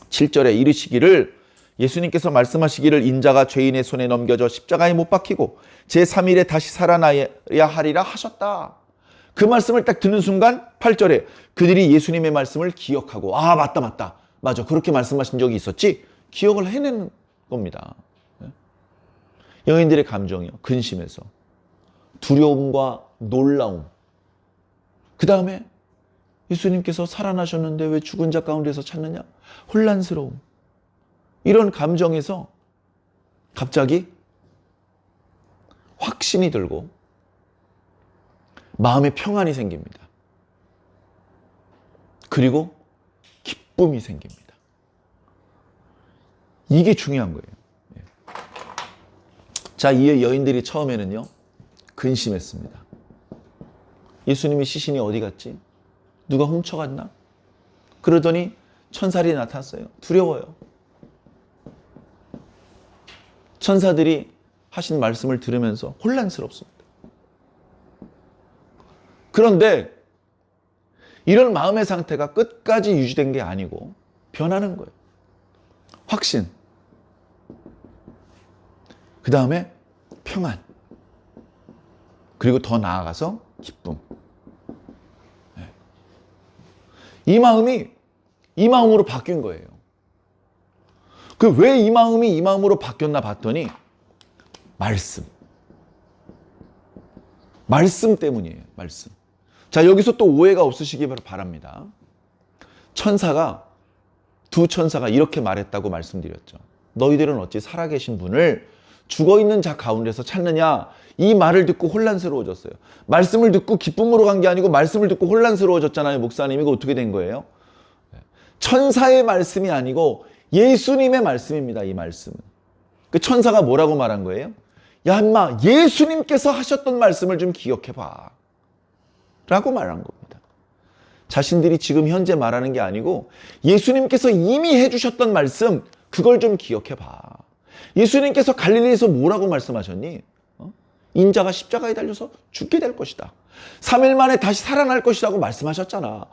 7절에 이르시기를, 예수님께서 말씀하시기를 인자가 죄인의 손에 넘겨져 십자가에 못 박히고 제3일에 다시 살아나야 하리라 하셨다. 그 말씀을 딱 듣는 순간 8절에 그들이 예수님의 말씀을 기억하고, 아, 맞다. 맞아. 그렇게 말씀하신 적이 있었지? 기억을 해내는 겁니다. 여인들의 감정이요, 근심해서 두려움과 놀라움, 그 다음에 예수님께서 살아나셨는데 왜 죽은 자 가운데서 찾느냐? 혼란스러움. 이런 감정에서 갑자기 확신이 들고 마음에 평안이 생깁니다. 그리고 기쁨이 생깁니다. 이게 중요한 거예요. 자, 이 여인들이 처음에는요, 근심했습니다. 예수님의 시신이 어디 갔지? 누가 훔쳐갔나? 그러더니 천사들이 나타났어요. 두려워요. 천사들이 하신 말씀을 들으면서 혼란스럽습니다. 그런데 이런 마음의 상태가 끝까지 유지된 게 아니고 변하는 거예요. 확신. 그 다음에 평안. 그리고 더 나아가서 기쁨. 이 마음이 이 마음으로 바뀐 거예요. 그 왜 이 마음이 이 마음으로 바뀌었나 봤더니 말씀. 말씀 때문이에요. 말씀. 자, 여기서 또 오해가 없으시기 바랍니다. 두 천사가 이렇게 말했다고 말씀드렸죠. 너희들은 어찌 살아계신 분을 죽어있는 자 가운데서 찾느냐? 이 말을 듣고 혼란스러워졌어요. 말씀을 듣고 기쁨으로 간 게 아니고 말씀을 듣고 혼란스러워졌잖아요. 목사님, 이거 어떻게 된 거예요? 천사의 말씀이 아니고 예수님의 말씀입니다. 이 말씀은. 그 천사가 뭐라고 말한 거예요? 야, 인마, 예수님께서 하셨던 말씀을 좀 기억해봐 라고 말한 겁니다. 자신들이 지금 현재 말하는 게 아니고 예수님께서 이미 해주셨던 말씀, 그걸 좀 기억해봐. 예수님께서 갈릴리에서 뭐라고 말씀하셨니? 인자가 십자가에 달려서 죽게 될 것이다. 3일 만에 다시 살아날 것이라고 말씀하셨잖아.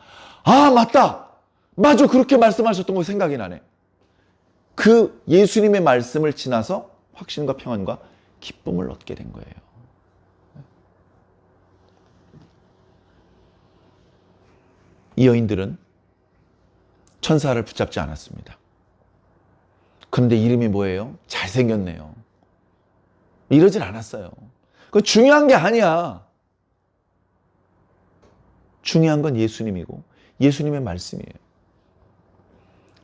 아, 맞다. 맞아. 그렇게 말씀하셨던 거 생각이 나네. 그 예수님의 말씀을 지나서 확신과 평안과 기쁨을 얻게 된 거예요. 이 여인들은 천사를 붙잡지 않았습니다. 그런데 이름이 뭐예요? 잘생겼네요. 이러진 않았어요. 그건 중요한 게 아니야. 중요한 건 예수님이고 예수님의 말씀이에요.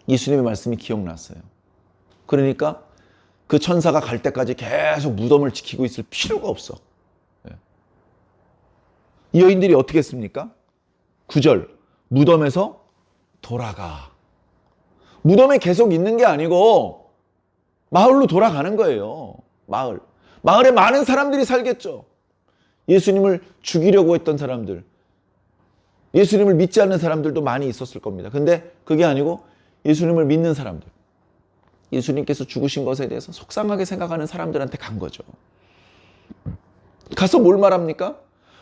예수님의 말씀이 기억났어요. 그러니까 그 천사가 갈 때까지 계속 무덤을 지키고 있을 필요가 없어. 이 여인들이 어떻게 했습니까? 9절, 무덤에서 돌아가. 무덤에 계속 있는 게 아니고 마을로 돌아가는 거예요. 마을에 많은 사람들이 살겠죠. 예수님을 죽이려고 했던 사람들, 예수님을 믿지 않는 사람들도 많이 있었을 겁니다. 근데 그게 아니고 예수님을 믿는 사람들, 예수님께서 죽으신 것에 대해서 속상하게 생각하는 사람들한테 간 거죠. 가서 뭘 말합니까?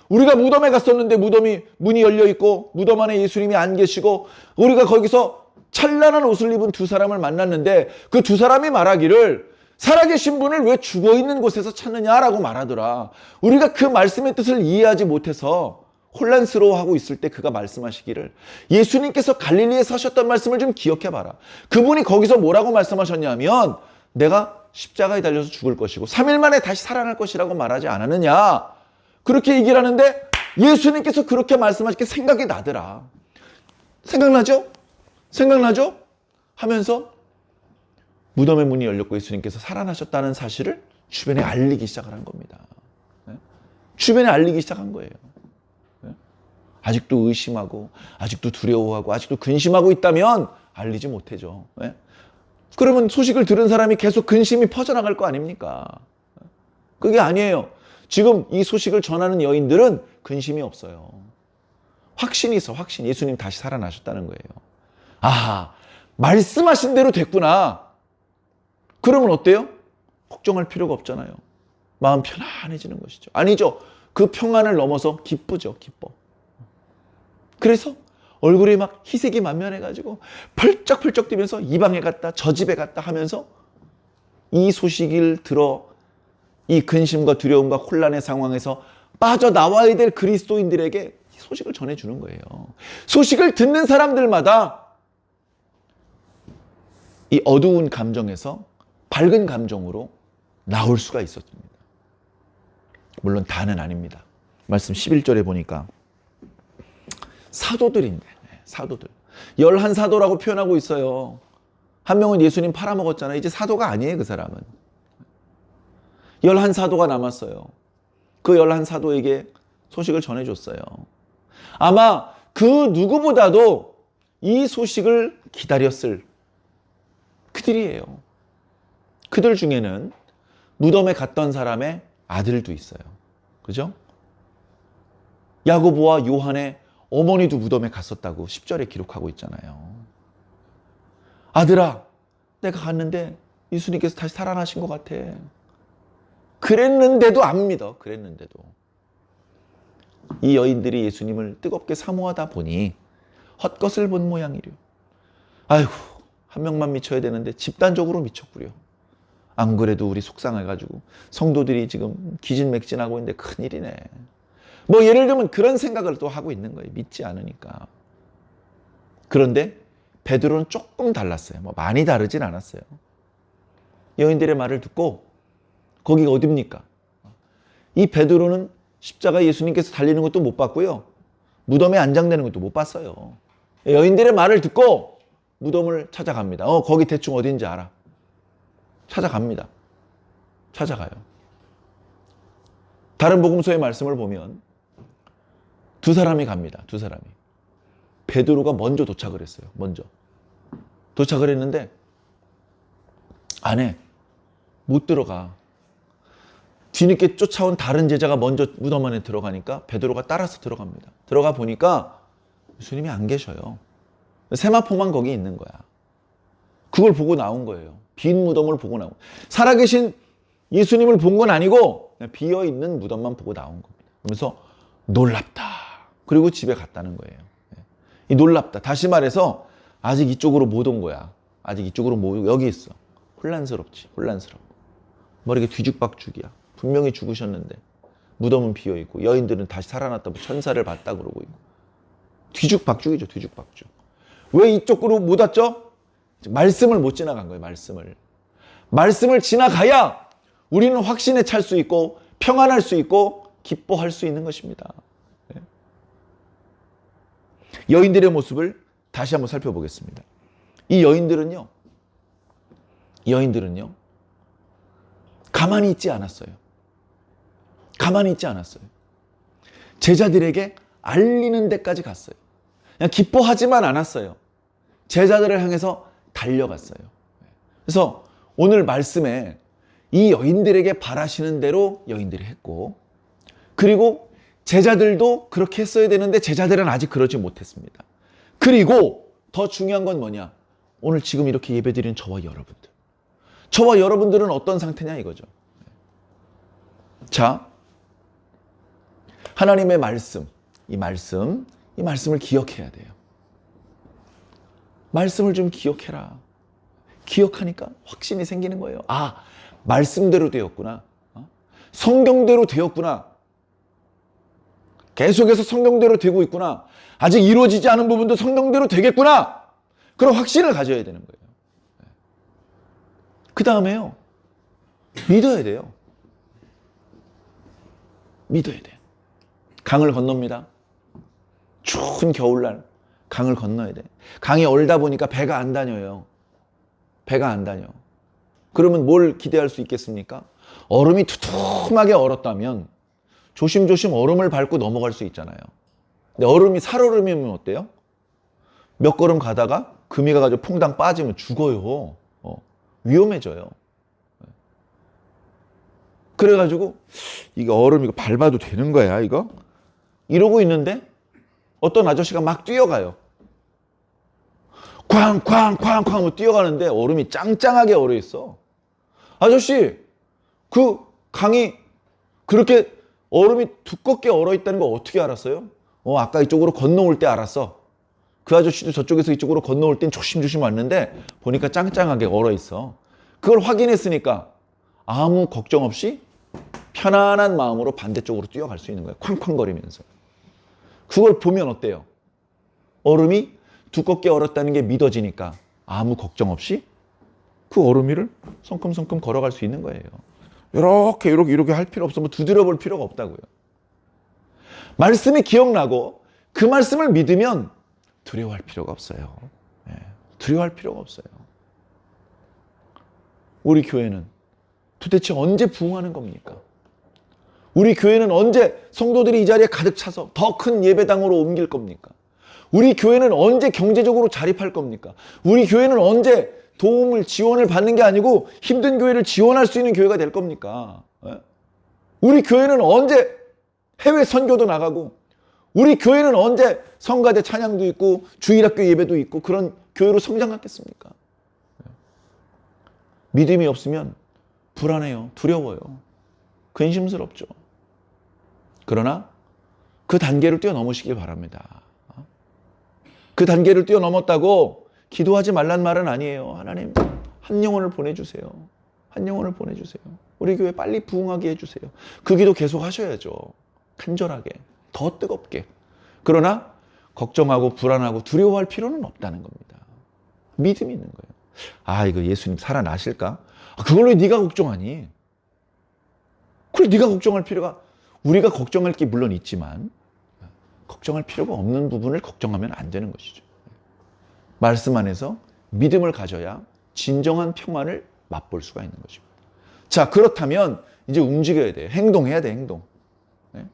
우리가 무덤에 갔었는데 무덤이 문이 열려 있고 무덤 안에 예수님이 안 계시고 우리가 거기서 찬란한 옷을 입은 두 사람을 만났는데 그 두 사람이 말하기를 살아계신 분을 왜 죽어있는 곳에서 찾느냐라고 말하더라. 우리가 그 말씀의 뜻을 이해하지 못해서 혼란스러워하고 있을 때 그가 말씀하시기를 예수님께서 갈릴리에서 하셨던 말씀을 좀 기억해봐라. 그분이 거기서 뭐라고 말씀하셨냐면 내가 십자가에 달려서 죽을 것이고 3일 만에 다시 살아날 것이라고 말하지 않았느냐. 그렇게 얘기를 하는데 예수님께서 그렇게 말씀하시게 생각이 나더라. 생각나죠? 하면서 무덤의 문이 열렸고 예수님께서 살아나셨다는 사실을 주변에 알리기 시작을 한 겁니다. 주변에 알리기 시작한 거예요. 아직도 의심하고 아직도 두려워하고 아직도 근심하고 있다면 알리지 못해죠. 그러면 소식을 들은 사람이 계속 근심이 퍼져나갈 거 아닙니까? 그게 아니에요. 지금 이 소식을 전하는 여인들은 근심이 없어요. 확신이 있어. 확신. 예수님 다시 살아나셨다는 거예요. 아, 말씀하신 대로 됐구나. 그러면 어때요? 걱정할 필요가 없잖아요. 마음 편안해지는 것이죠. 아니죠. 그 평안을 넘어서 기쁘죠. 기뻐. 그래서 얼굴이 막 희색이 만면해가지고 펄쩍펄쩍 뛰면서 이 방에 갔다 저 집에 갔다 하면서 이 소식을 들어 이 근심과 두려움과 혼란의 상황에서 빠져나와야 될 그리스도인들에게 소식을 전해주는 거예요. 소식을 듣는 사람들마다 이 어두운 감정에서 밝은 감정으로 나올 수가 있었습니다. 물론 다는 아닙니다. 말씀 11절에 보니까 사도들인데, 사도들. 11사도라고 표현하고 있어요. 한 명은 예수님 팔아먹었잖아요. 이제 사도가 아니에요, 그 사람은. 11사도가 남았어요. 그 11사도에게 소식을 전해줬어요. 아마 그 누구보다도 이 소식을 기다렸을 그들이에요. 그들 중에는 무덤에 갔던 사람의 아들도 있어요. 그죠? 야고보와 요한의 어머니도 무덤에 갔었다고 10절에 기록하고 있잖아요. 아들아, 내가 갔는데 예수님께서 다시 살아나신 것 같아. 그랬는데도 안 믿어. 그랬는데도. 이 여인들이 예수님을 뜨겁게 사모하다 보니 헛것을 본 모양이려. 아이고, 한 명만 미쳐야 되는데 집단적으로 미쳤구려. 안 그래도 우리 속상해가지고 성도들이 지금 기진맥진하고 있는데 큰일이네. 뭐 예를 들면 그런 생각을 또 하고 있는 거예요. 믿지 않으니까. 그런데 베드로는 조금 달랐어요. 뭐 많이 다르진 않았어요. 여인들의 말을 듣고 거기가 어딥니까? 이 베드로는 십자가 예수님께서 달리는 것도 못 봤고요. 무덤에 안장되는 것도 못 봤어요. 여인들의 말을 듣고 무덤을 찾아갑니다. 거기 대충 어딘지 알아. 찾아갑니다. 찾아가요. 다른 복음서의 말씀을 보면 두 사람이 갑니다. 두 사람이. 베드로가 먼저 도착을 했어요. 먼저. 도착을 했는데 안에 못 들어가. 뒤늦게 쫓아온 다른 제자가 먼저 무덤 안에 들어가니까 베드로가 따라서 들어갑니다. 들어가 보니까 예수님이 안 계셔요. 세마포만 거기 있는 거야. 그걸 보고 나온 거예요. 빈 무덤을 보고 나온. 살아계신 예수님을 본 건 아니고 그냥 비어있는 무덤만 보고 나온 겁니다. 그러면서 놀랍다. 그리고 집에 갔다는 거예요. 이 놀랍다. 다시 말해서 아직 이쪽으로 못 온 거야. 아직 이쪽으로 못 오고 여기 있어. 혼란스럽지. 혼란스러워. 머리가 뒤죽박죽이야. 분명히 죽으셨는데 무덤은 비어있고 여인들은 다시 살아났다고 천사를 봤다 그러고 있고. 뒤죽박죽이죠. 뒤죽박죽. 왜 이쪽으로 못 왔죠? 말씀을 못 지나간 거예요. 말씀을 지나가야 우리는 확신에 찰 수 있고 평안할 수 있고 기뻐할 수 있는 것입니다. 여인들의 모습을 다시 한번 살펴보겠습니다. 이 여인들은요. 가만히 있지 않았어요. 가만히 있지 않았어요. 제자들에게 알리는 데까지 갔어요. 그냥 기뻐하지만 않았어요. 제자들을 향해서 달려갔어요. 그래서 오늘 말씀에 이 여인들에게 바라시는 대로 여인들이 했고, 그리고 제자들도 그렇게 했어야 되는데 제자들은 아직 그러지 못했습니다. 그리고 더 중요한 건 뭐냐? 오늘 지금 이렇게 예배드리는 저와 여러분들은 어떤 상태냐 이거죠. 자, 하나님의 말씀, 이 말씀을 기억해야 돼요. 말씀을 좀 기억해라. 기억하니까 확신이 생기는 거예요. 아, 말씀대로 되었구나. 성경대로 되었구나. 계속해서 성경대로 되고 있구나. 아직 이루어지지 않은 부분도 성경대로 되겠구나. 그런 확신을 가져야 되는 거예요. 그 다음에요. 믿어야 돼요. 믿어야 돼. 강을 건넙니다. 추운 겨울날 강을 건너야 돼. 강이 얼다 보니까 배가 안 다녀요. 배가 안 다녀. 그러면 뭘 기대할 수 있겠습니까? 얼음이 두툼하게 얼었다면 조심조심 얼음을 밟고 넘어갈 수 있잖아요. 근데 얼음이 살얼음이면 어때요? 몇 걸음 가다가 금이 가가지고 퐁당 빠지면 죽어요. 위험해져요. 그래가지고 이거 얼음 이거 밟아도 되는 거야 이거? 이러고 있는데 어떤 아저씨가 막 뛰어가요. 쾅쾅쾅쾅 하고 뛰어가는데 얼음이 짱짱하게 얼어 있어. 아저씨, 그 강이 그렇게 얼음이 두껍게 얼어 있다는 거 어떻게 알았어요? 아까 이쪽으로 건너올 때 알았어. 그 아저씨도 저쪽에서 이쪽으로 건너올 땐 조심조심 왔는데 보니까 짱짱하게 얼어 있어. 그걸 확인했으니까 아무 걱정 없이 편안한 마음으로 반대쪽으로 뛰어갈 수 있는 거예요. 쾅쾅거리면서. 그걸 보면 어때요? 얼음이 두껍게 얼었다는 게 믿어지니까 아무 걱정 없이 그 얼음 위를 성큼성큼 걸어갈 수 있는 거예요. 이렇게 할 필요 없어. 뭐 두드려 볼 필요가 없다고요. 말씀이 기억나고 그 말씀을 믿으면 두려워할 필요가 없어요. 예, 두려워할 필요가 없어요. 우리 교회는 도대체 언제 부흥하는 겁니까? 우리 교회는 언제 성도들이 이 자리에 가득 차서 더 큰 예배당으로 옮길 겁니까? 우리 교회는 언제 경제적으로 자립할 겁니까? 우리 교회는 언제 도움을, 지원을 받는 게 아니고 힘든 교회를 지원할 수 있는 교회가 될 겁니까? 우리 교회는 언제 해외 선교도 나가고, 우리 교회는 언제 성가대 찬양도 있고 주일학교 예배도 있고 그런 교회로 성장하겠습니까? 믿음이 없으면 불안해요. 두려워요. 근심스럽죠. 그러나 그 단계를 뛰어넘으시길 바랍니다. 그 단계를 뛰어넘었다고 기도하지 말란 말은 아니에요. 하나님, 한 영혼을 보내주세요. 한 영혼을 보내주세요. 우리 교회 빨리 부흥하게 해주세요. 그 기도 계속 하셔야죠. 간절하게, 더 뜨겁게. 그러나 걱정하고 불안하고 두려워할 필요는 없다는 겁니다. 믿음이 있는 거예요. 아, 이거 예수님 살아나실까? 그걸로 네가 걱정하니? 그걸 네가 걱정할 필요가, 우리가 걱정할 게 물론 있지만 걱정할 필요가 없는 부분을 걱정하면 안 되는 것이죠. 말씀 안에서 믿음을 가져야 진정한 평안을 맛볼 수가 있는 것입니다. 자, 그렇다면 이제 움직여야 돼요. 행동해야 돼, 행동. 네?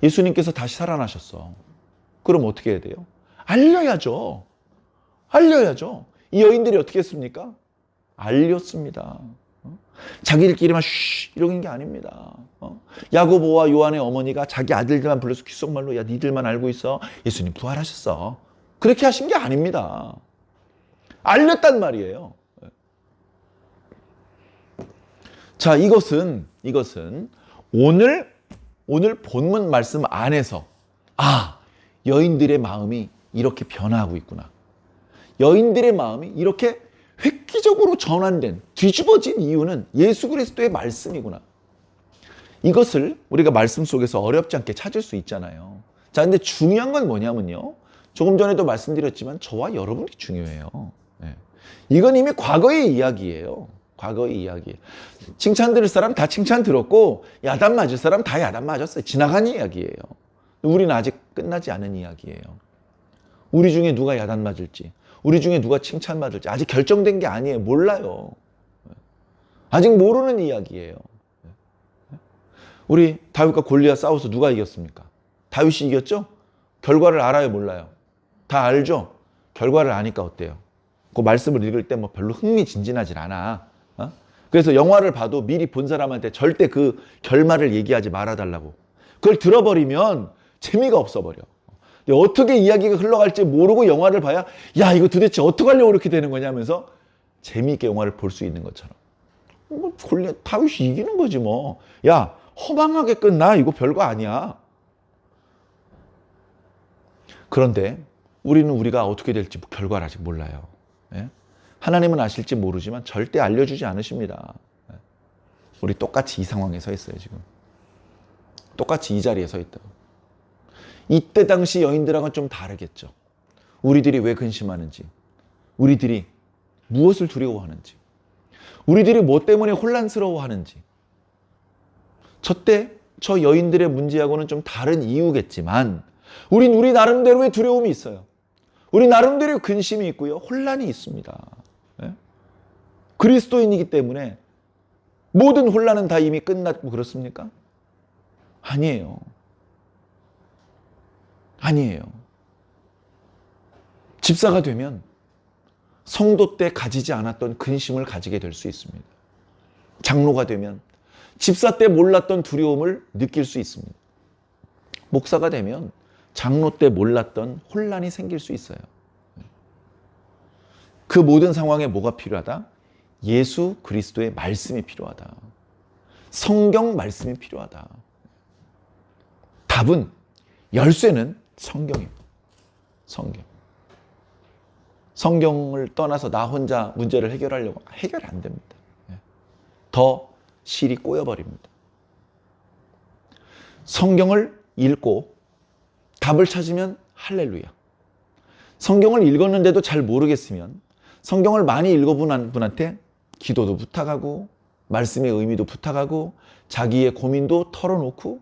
예수님께서 다시 살아나셨어. 그럼 어떻게 해야 돼요? 알려야죠. 알려야죠. 이 여인들이 어떻게 했습니까? 알렸습니다. 자기들끼리만 이러는 게 아닙니다. 야고보와 요한의 어머니가 자기 아들들만 불러서 귓속말로 야 니들만 알고 있어. 예수님 부활하셨어. 그렇게 하신 게 아닙니다. 알렸단 말이에요. 자, 이것은 오늘 본문 말씀 안에서 여인들의 마음이 이렇게 변화하고 있구나. 여인들의 마음이 이렇게 획기적으로 전환된, 뒤집어진 이유는 예수 그리스도의 말씀이구나. 이것을 우리가 말씀 속에서 어렵지 않게 찾을 수 있잖아요. 자, 근데 중요한 건 뭐냐면요. 조금 전에도 말씀드렸지만 저와 여러분이 중요해요. 네. 이건 이미 과거의 이야기예요. 과거의 이야기. 칭찬 들을 사람 다 칭찬 들었고 야단 맞을 사람 다 야단 맞았어요. 지나간 이야기예요. 우리는 아직 끝나지 않은 이야기예요. 우리 중에 누가 야단 맞을지, 우리 중에 누가 칭찬받을지 아직 결정된 게 아니에요. 몰라요. 아직 모르는 이야기예요. 우리 다윗과 골리앗 싸워서 누가 이겼습니까? 다윗이 이겼죠? 결과를 알아요, 몰라요? 다 알죠? 결과를 아니까 어때요? 그 말씀을 읽을 때 뭐 별로 흥미진진하진 않아. 그래서 영화를 봐도 미리 본 사람한테 절대 그 결말을 얘기하지 말아달라고. 그걸 들어버리면 재미가 없어버려. 어떻게 이야기가 흘러갈지 모르고 영화를 봐야 야 이거 도대체 어떻게 하려고 이렇게 되는 거냐면서 재미있게 영화를 볼 수 있는 것처럼. 뭐 골리앗 다윗이 이기는 거지 뭐. 야 허망하게 끝나 이거 별거 아니야. 그런데 우리가 어떻게 될지 결과를 아직 몰라요. 예? 하나님은 아실지 모르지만 절대 알려주지 않으십니다. 예? 우리 똑같이 이 상황에 서 있어요 지금. 똑같이 이 자리에 서 있다. 이때 당시 여인들하고는 좀 다르겠죠. 우리들이 왜 근심하는지, 우리들이 무엇을 두려워하는지, 우리들이 뭐 때문에 혼란스러워하는지. 저 여인들의 문제하고는 좀 다른 이유겠지만 우리 나름대로의 두려움이 있어요. 우리 나름대로의 근심이 있고요. 혼란이 있습니다. 예? 그리스도인이기 때문에 모든 혼란은 다 이미 끝났고 그렇습니까? 아니에요. 아니에요. 집사가 되면 성도 때 가지지 않았던 근심을 가지게 될 수 있습니다. 장로가 되면 집사 때 몰랐던 두려움을 느낄 수 있습니다. 목사가 되면 장로 때 몰랐던 혼란이 생길 수 있어요. 그 모든 상황에 뭐가 필요하다? 예수 그리스도의 말씀이 필요하다. 성경 말씀이 필요하다. 답은, 열쇠는 성경입니다. 성경. 성경을 떠나서 나 혼자 문제를 해결하려고 해결이 안 됩니다. 더 실이 꼬여버립니다. 성경을 읽고 답을 찾으면 할렐루야. 성경을 읽었는데도 잘 모르겠으면 성경을 많이 읽어본 분한테 기도도 부탁하고 말씀의 의미도 부탁하고 자기의 고민도 털어놓고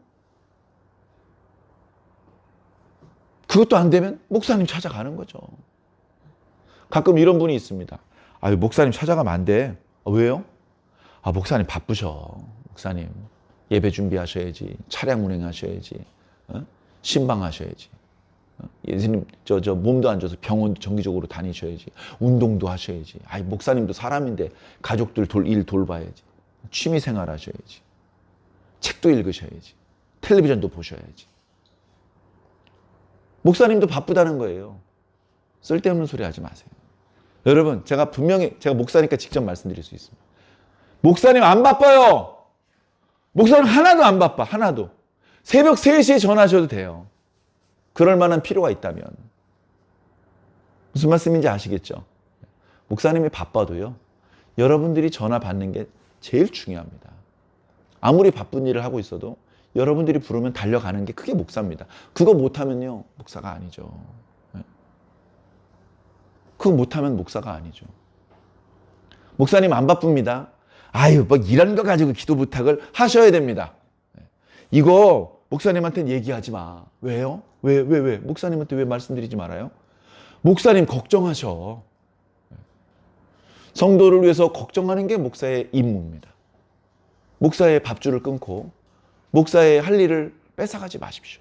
그것도 안 되면 목사님 찾아가는 거죠. 가끔 이런 분이 있습니다. 아유, 목사님 찾아가면 안 돼. 왜요? 목사님 바쁘셔. 목사님 예배 준비하셔야지. 차량 운행하셔야지. 신방하셔야지. 예수님 저 몸도 안 좋아서 병원도 정기적으로 다니셔야지. 운동도 하셔야지. 목사님도 사람인데 가족들 일 돌봐야지. 취미생활 하셔야지. 책도 읽으셔야지. 텔레비전도 보셔야지. 목사님도 바쁘다는 거예요. 쓸데없는 소리 하지 마세요. 여러분, 제가 목사니까 직접 말씀드릴 수 있습니다. 목사님 안 바빠요. 목사님 하나도 안 바빠. 하나도. 새벽 3시에 전화하셔도 돼요. 그럴 만한 필요가 있다면. 무슨 말씀인지 아시겠죠? 목사님이 바빠도요, 여러분들이 전화 받는 게 제일 중요합니다. 아무리 바쁜 일을 하고 있어도 여러분들이 부르면 달려가는 게 그게 목사입니다. 그거 못하면요, 목사가 아니죠. 그거 못하면 목사가 아니죠. 목사님 안 바쁩니다. 이런 거 가지고 기도 부탁을 하셔야 됩니다. 이거 목사님한테는 얘기하지 마. 왜요? 왜? 목사님한테 왜 말씀드리지 말아요? 목사님 걱정하셔. 성도를 위해서 걱정하는 게 목사의 임무입니다. 목사의 밥줄을 끊고 목사의 할 일을 뺏어가지 마십시오.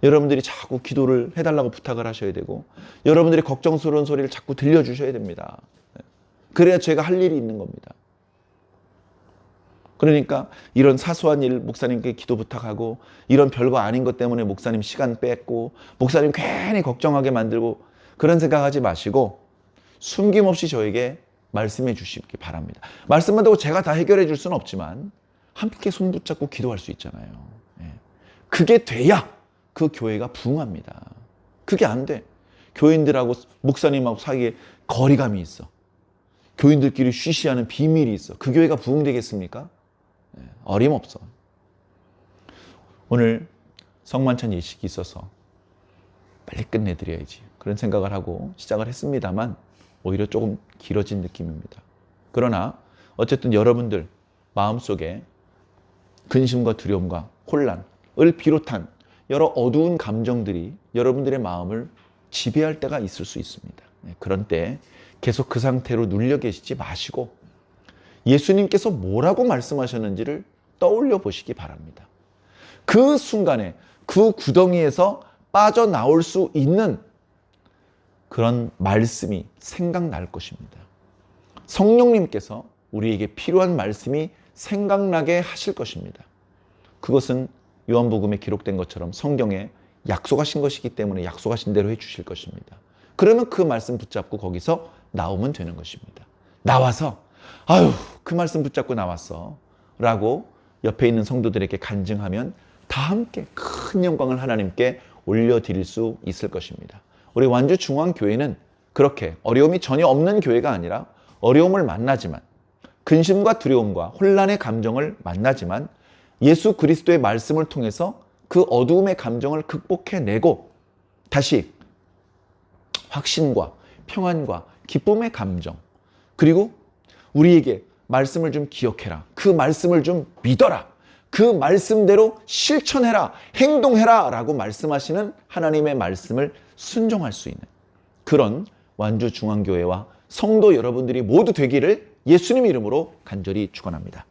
여러분들이 자꾸 기도를 해달라고 부탁을 하셔야 되고 여러분들이 걱정스러운 소리를 자꾸 들려주셔야 됩니다. 그래야 제가 할 일이 있는 겁니다. 그러니까 이런 사소한 일 목사님께 기도 부탁하고 이런 별거 아닌 것 때문에 목사님 시간 뺏고 목사님 괜히 걱정하게 만들고 그런 생각하지 마시고 숨김없이 저에게 말씀해 주시기 바랍니다. 말씀한다고 제가 다 해결해 줄 수는 없지만 함께 손 붙잡고 기도할 수 있잖아요. 그게 돼야 그 교회가 부흥합니다. 그게 안 돼. 교인들하고 목사님하고 사이에 거리감이 있어. 교인들끼리 쉬쉬하는 비밀이 있어. 그 교회가 부흥되겠습니까? 어림없어. 오늘 성만찬 예식이 있어서 빨리 끝내드려야지. 그런 생각을 하고 시작을 했습니다만 오히려 조금 길어진 느낌입니다. 그러나 어쨌든 여러분들 마음속에 근심과 두려움과 혼란을 비롯한 여러 어두운 감정들이 여러분들의 마음을 지배할 때가 있을 수 있습니다. 그런 때 계속 그 상태로 눌려 계시지 마시고 예수님께서 뭐라고 말씀하셨는지를 떠올려 보시기 바랍니다. 그 순간에 그 구덩이에서 빠져나올 수 있는 그런 말씀이 생각날 것입니다. 성령님께서 우리에게 필요한 말씀이 생각나게 하실 것입니다. 그것은 요한복음에 기록된 것처럼 성경에 약속하신 것이기 때문에 약속하신 대로 해주실 것입니다. 그러면 그 말씀 붙잡고 거기서 나오면 되는 것입니다. 나와서 그 말씀 붙잡고 나왔어 라고 옆에 있는 성도들에게 간증하면 다 함께 큰 영광을 하나님께 올려드릴 수 있을 것입니다. 우리 완주중앙교회는 그렇게 어려움이 전혀 없는 교회가 아니라 어려움을 만나지만 근심과 두려움과 혼란의 감정을 만나지만 예수 그리스도의 말씀을 통해서 그 어두움의 감정을 극복해내고 다시 확신과 평안과 기쁨의 감정 그리고 우리에게 말씀을 좀 기억해라. 그 말씀을 좀 믿어라. 그 말씀대로 실천해라. 행동해라 라고 말씀하시는 하나님의 말씀을 순종할 수 있는 그런 완주중앙교회와 성도 여러분들이 모두 되기를 예수님 이름으로 간절히 축원합니다.